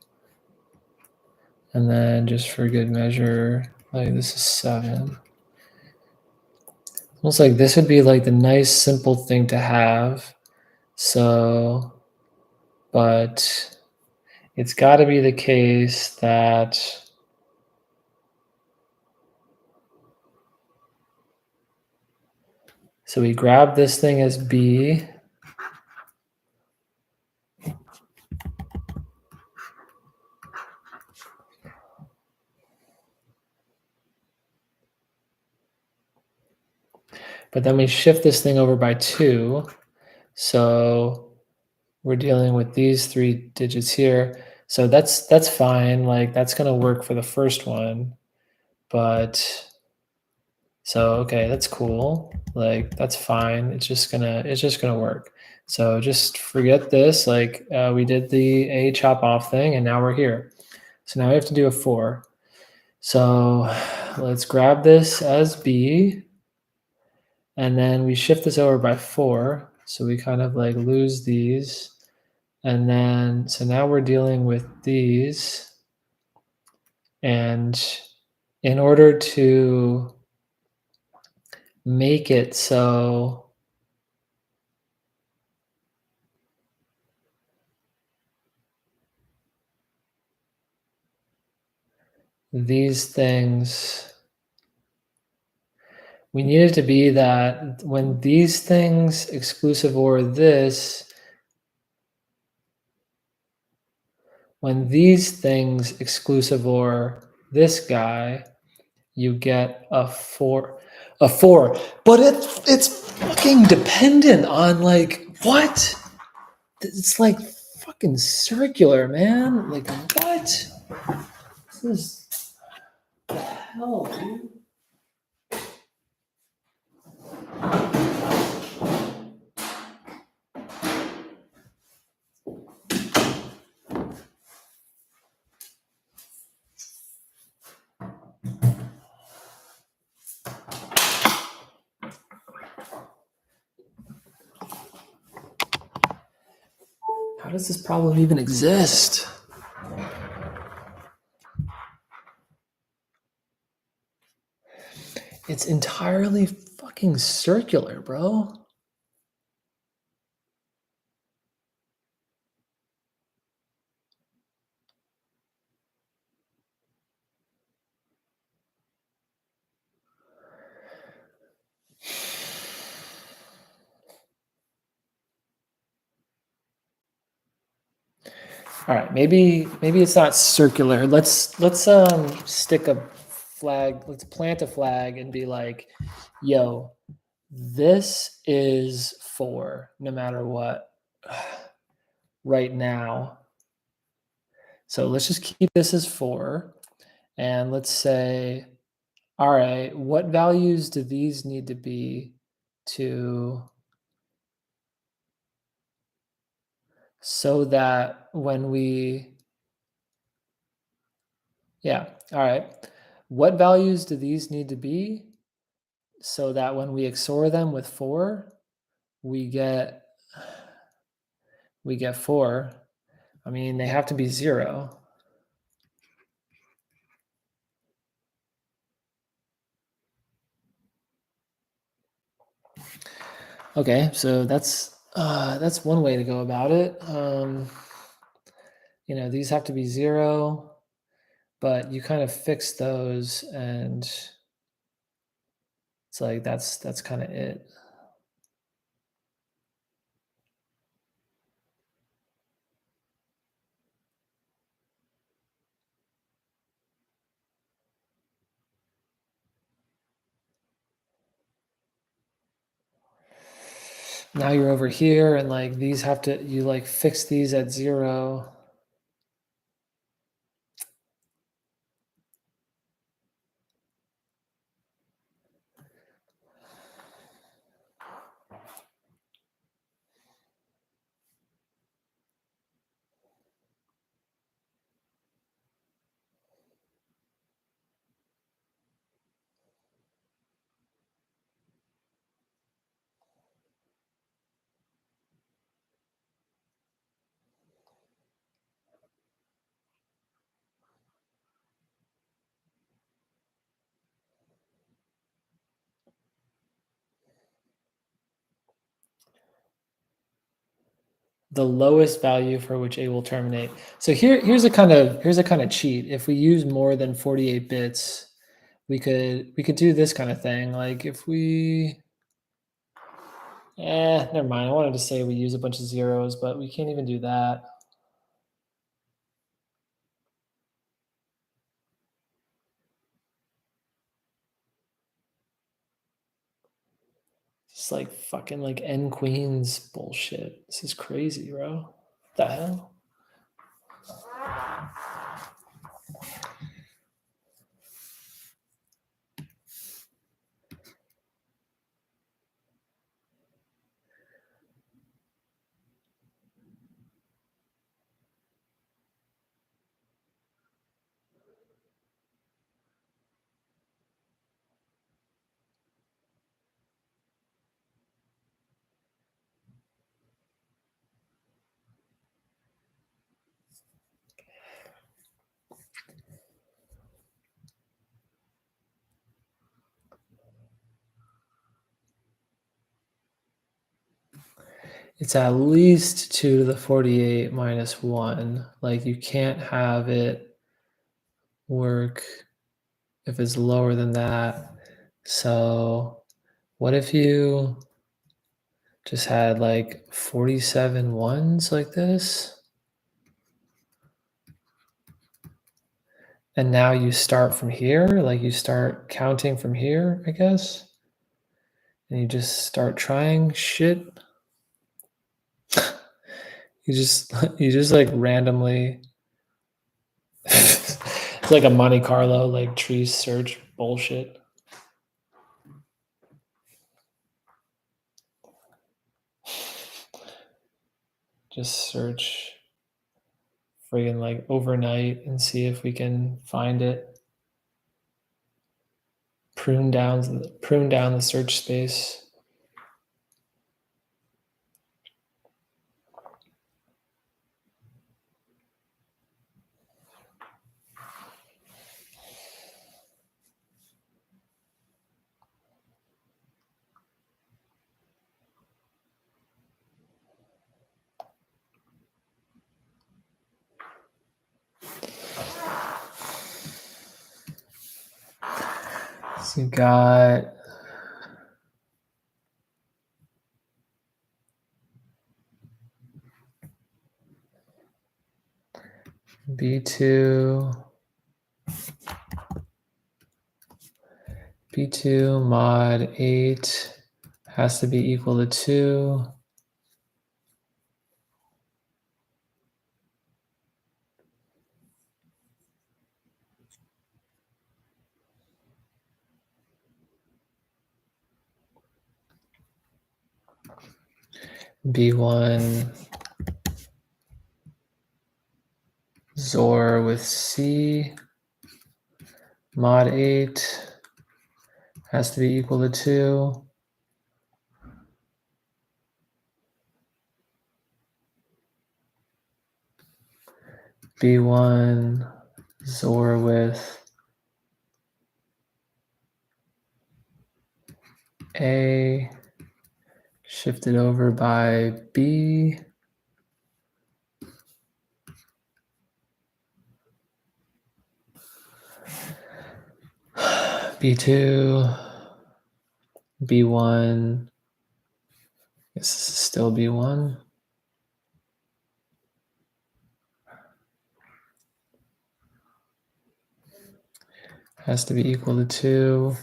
and then just for good measure, like this is 7. Almost like this would be like the nice simple thing to have. So, but it's got to be the case that so we grab this thing as B. But then we shift this thing over by 2. So we're dealing with these 3 digits here. So that's fine. Like that's going to work for the first one. But so okay, that's cool. Like that's fine. It's just gonna work. So just forget this. Like we did the A chop off thing, and now we're here. So now we have to do a 4. So let's grab this as B, and then we shift this over by 4. So we kind of like lose these, and then so now we're dealing with these, and in order to make it so these things, we need it to be that when these things exclusive OR this, when these things exclusive OR this guy, you get a 4. But it's fucking dependent on like what? It's like fucking circular, man. Like what? This is the hell, dude. How does this problem even exist? It's entirely fucking circular, bro. All right, maybe it's not circular. Let's stick a flag. Let's plant a flag and be like, "Yo, this is 4 no matter what right now." So let's just keep this as 4, and let's say, all right, what values do these need to be to so that when we yeah, all right. What values do these need to be so that when we XOR them with 4, we get 4. I mean, they have to be 0. Okay, so that's one way to go about it. These have to be 0. but you kind of fix those, and it's like that's kind of it. Now you're over here, and like these have to, you like fix these at 0. The lowest value for which A will terminate. So here's a kind of cheat. If we use more than 48 bits, we could do this kind of thing. Like if we never mind. I wanted to say we use a bunch of zeros, but we can't even do that. It's like fucking like N queens bullshit. This is crazy, bro. What the hell? It's at least 2 to the 48 minus 1. Like you can't have it work if it's lower than that. So what if you just had like 47 ones like this? And now you start from here, like you start counting from here, I guess. And you just start trying shit. you just like randomly it's like a Monte Carlo like tree search bullshit. Just search friggin' like overnight and see if we can find it. Prune down the search space. So you got B2 mod 8 has to be equal to 2. B1 XOR with C mod 8 has to be equal to 2. B1 XOR with A shifted over by B. B2, B1. This is still B1. Has to be equal to 2.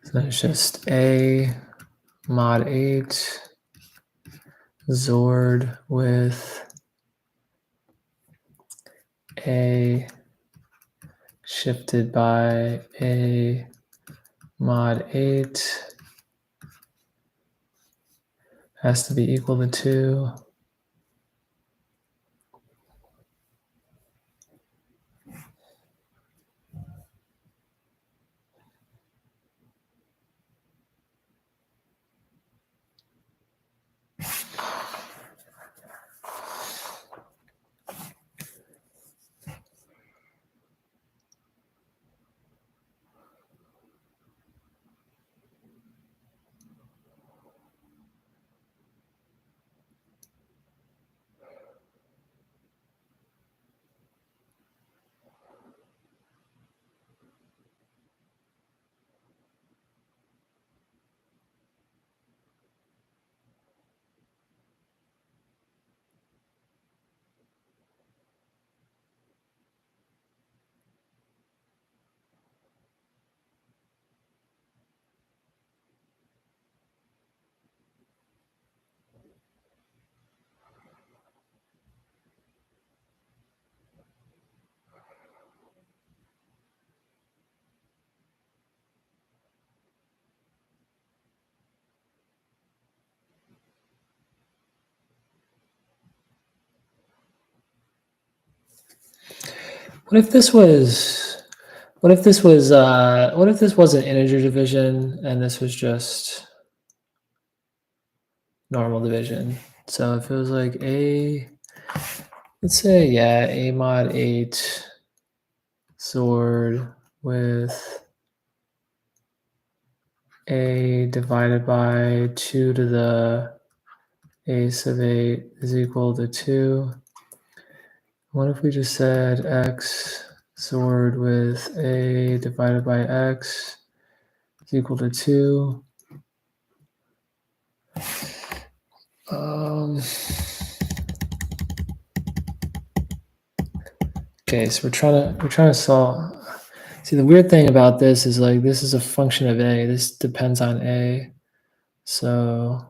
So it's just A mod 8 XORed with A shifted by A mod 8 has to be equal to 2. What if this was an integer division and this was just normal division? So if it was like let's say, yeah, A mod 8 XORed with A divided by 2 to the A sub 8 is equal to 2. What if we just said X XORed with A divided by X is equal to 2? Okay, so we're trying to solve. See, the weird thing about this is like this is a function of A. This depends on A. So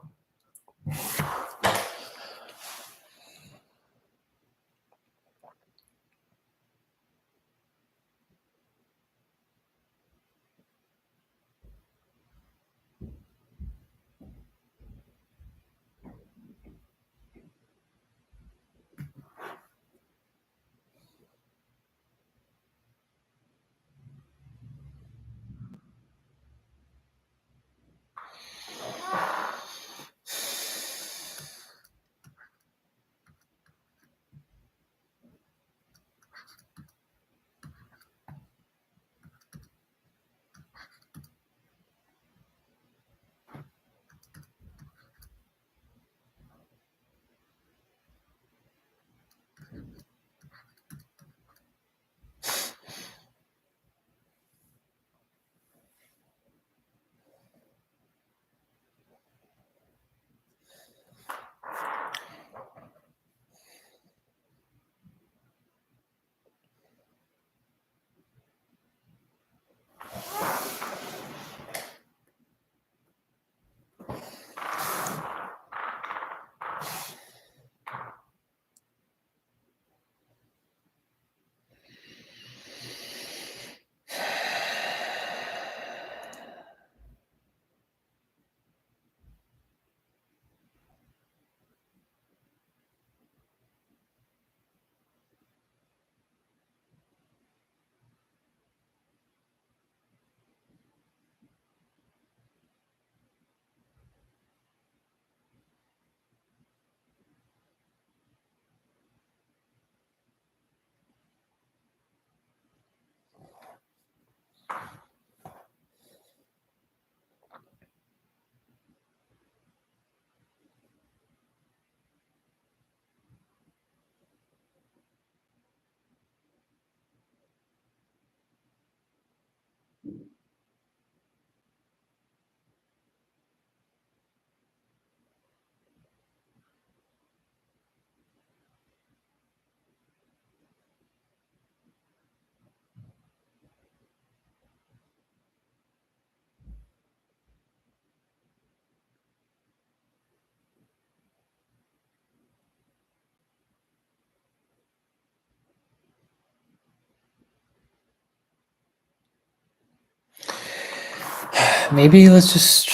maybe let's just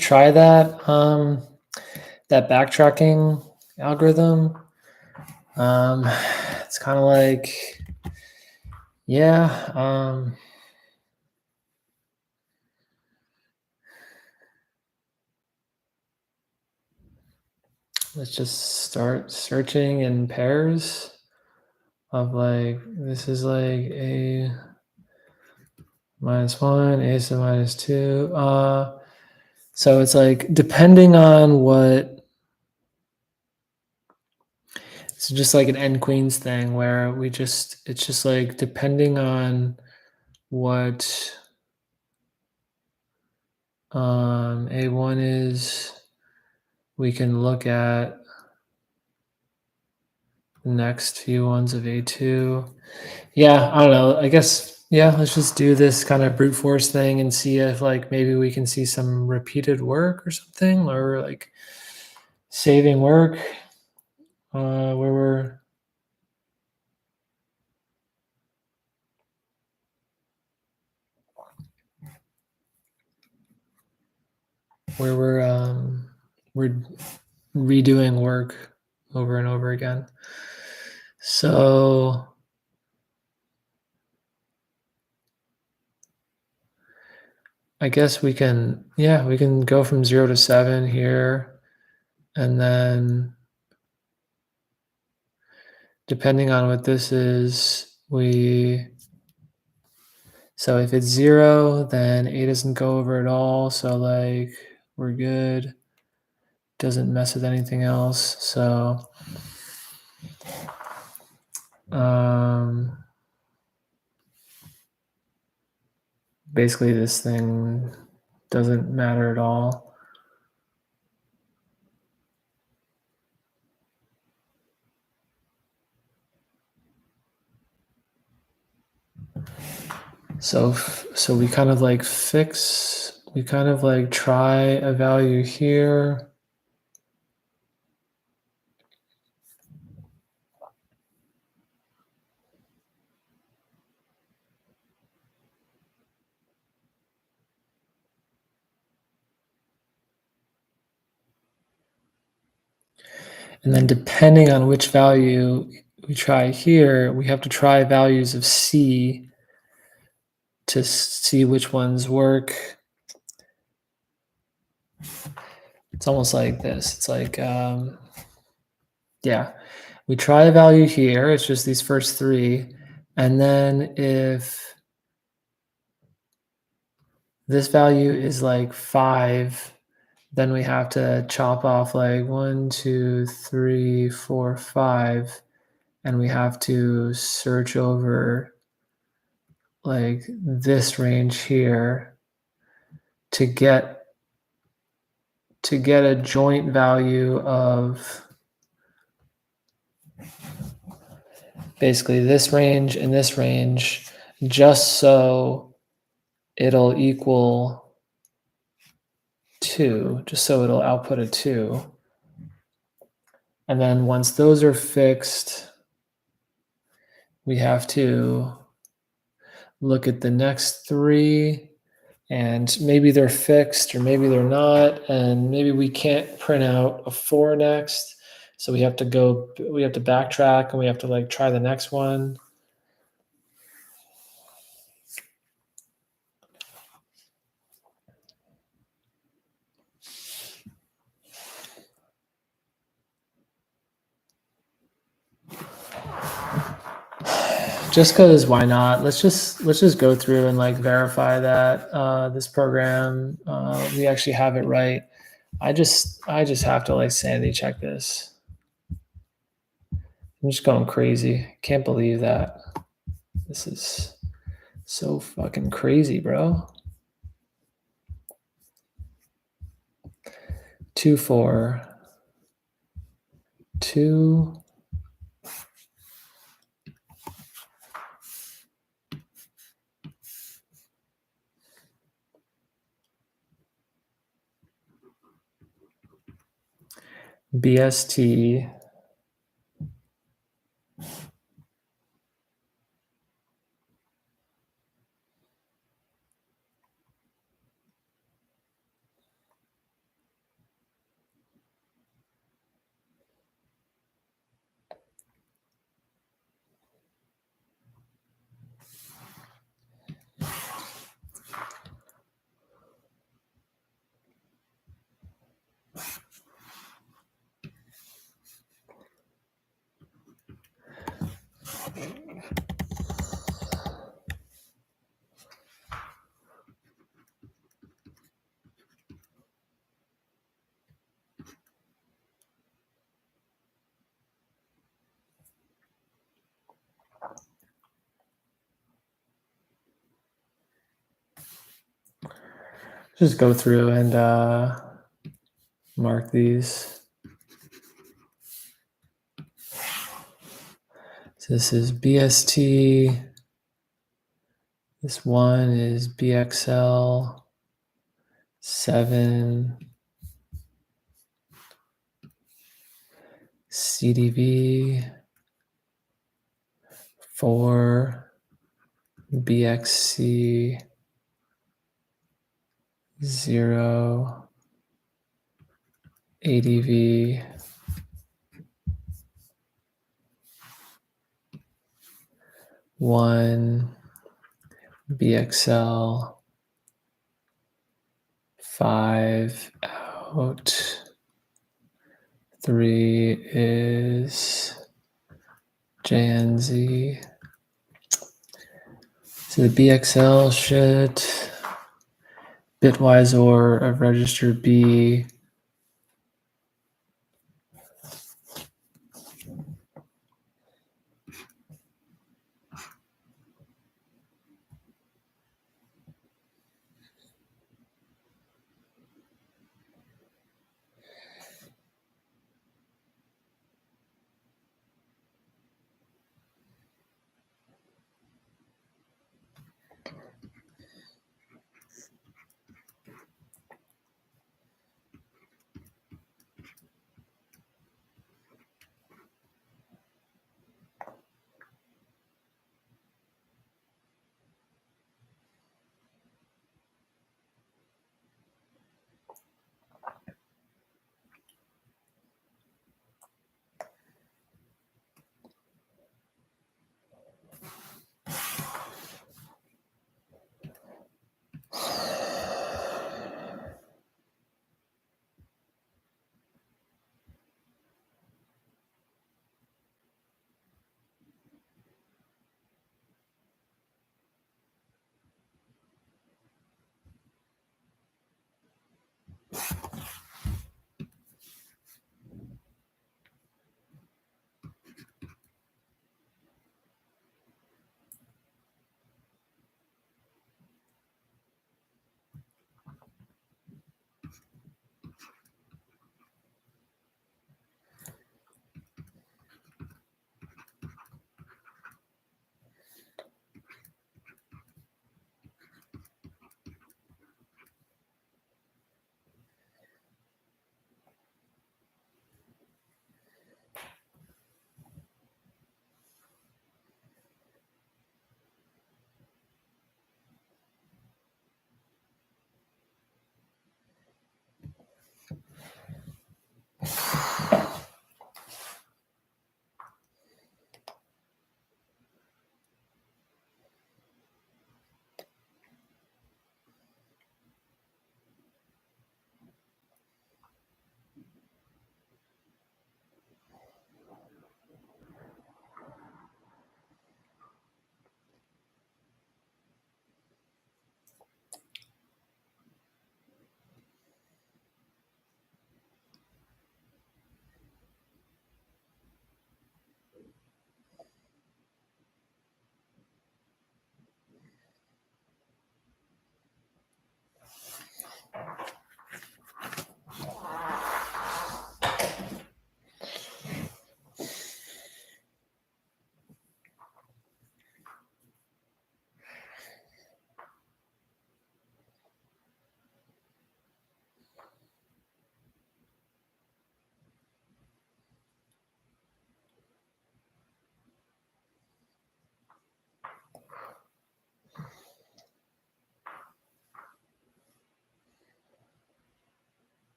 try that that backtracking algorithm. It's kind of like, yeah, let's just start searching in pairs of like, this is like a -1, a sub -2. So it's like depending on what, it's just like an n queens thing where it's just like depending on what a1 is, we can look at the next few ones of a2. Yeah, I don't know. I guess, yeah, let's just do this kind of brute force thing and see if like maybe we can see some repeated work or something, or like saving work where we're redoing work over and over again. So I guess we can go from 0 to 7 here, and then depending on what this is, so if it's 0, then a doesn't go over at all, so like we're good, doesn't mess with anything else. So basically this thing doesn't matter at all. So we kind of like try a value here. And then depending on which value we try here, we have to try values of C to see which ones work. It's almost like this. It's like, yeah, we try a value here. It's just these first three. And then if this value is like 5, then we have to chop off like 1, 2, 3, 4, 5, and we have to search over like this range here to get a joint value of basically this range and this range, just so it'll equal 2, just so it'll output a 2. And then once those are fixed, we have to look at the next 3, and maybe they're fixed or maybe they're not, and maybe we can't print out a 4 next, so we have to backtrack and we have to like try the next one. Just because, why not? Let's just go through and like verify that this program, we actually have it right. I just have to like sanity check this. I'm just going crazy. Can't believe that. This is so fucking crazy, bro. 2, 4, 2. BST. Just go through and mark these. So this is BST. This one is BXL 7, CDV 4, BXC 0, ADV 1, BXL 5 out. 3 is JNZ. So the BXL should bitwise or of register B.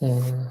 Hmm.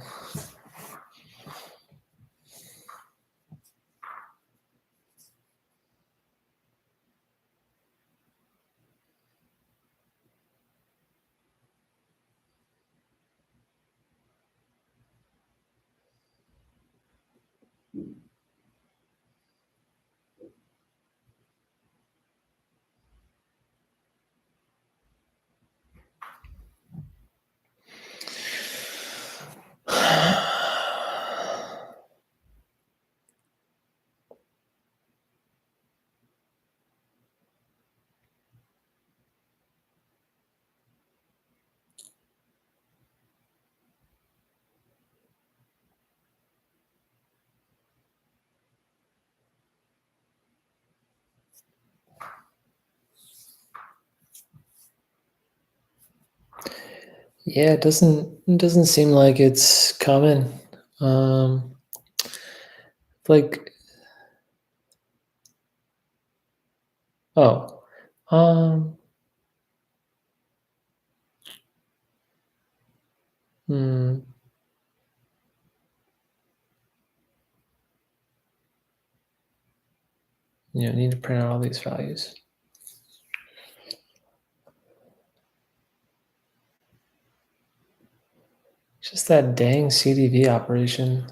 Yeah, it doesn't seem like it's common. Um, like, oh, um, hmm, need to print out all these values. Just that dang CDV operation.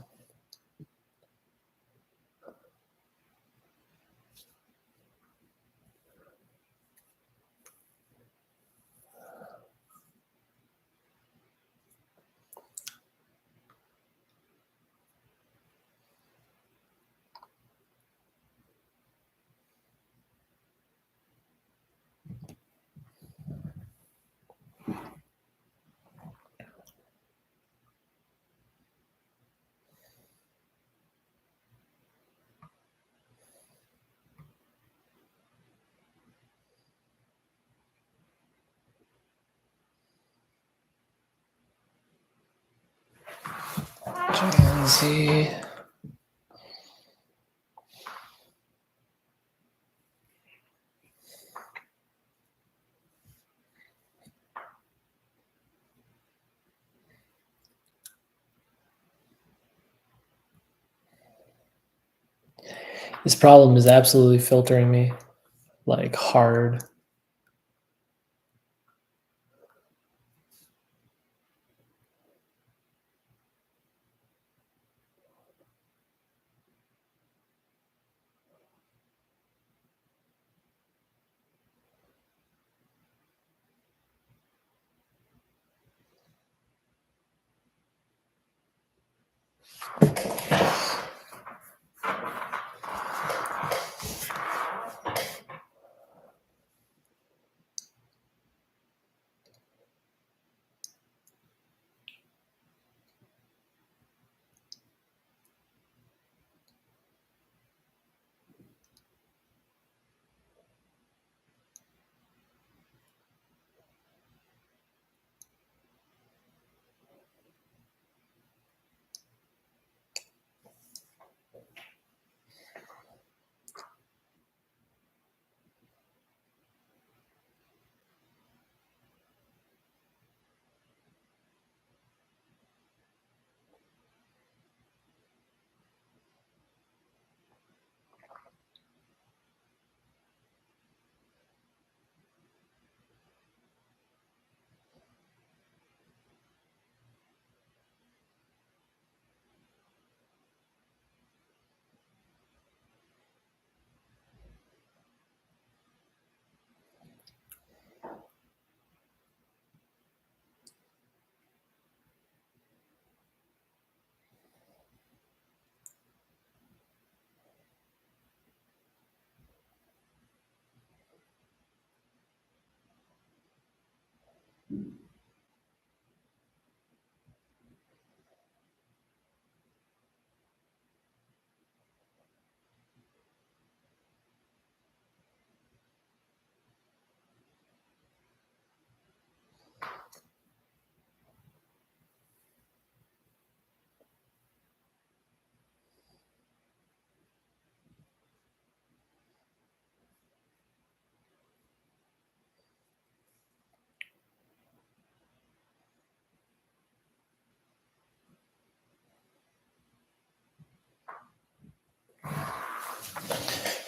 Gen Z. This problem is absolutely filtering me like hard.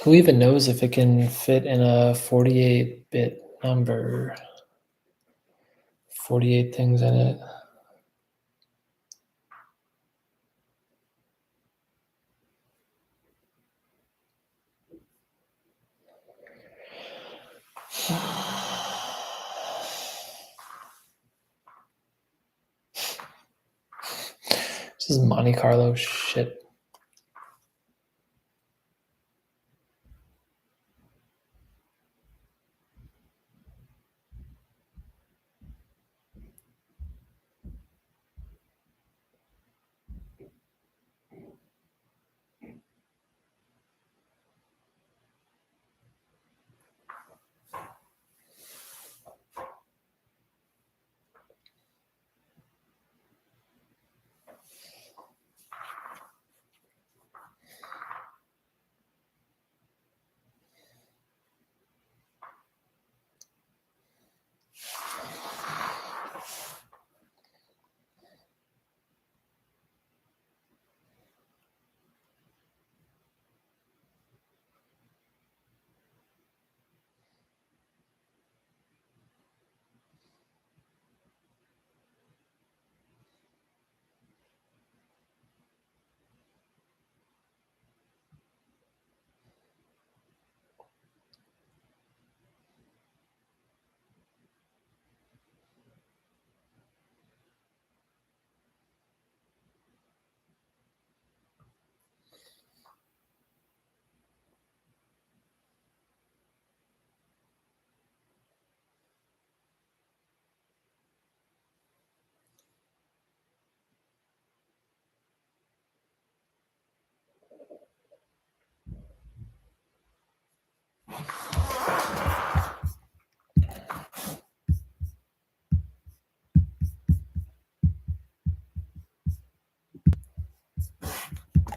Who even knows if it can fit in a 48-bit number? 48 things in it. This is Monte Carlo shit.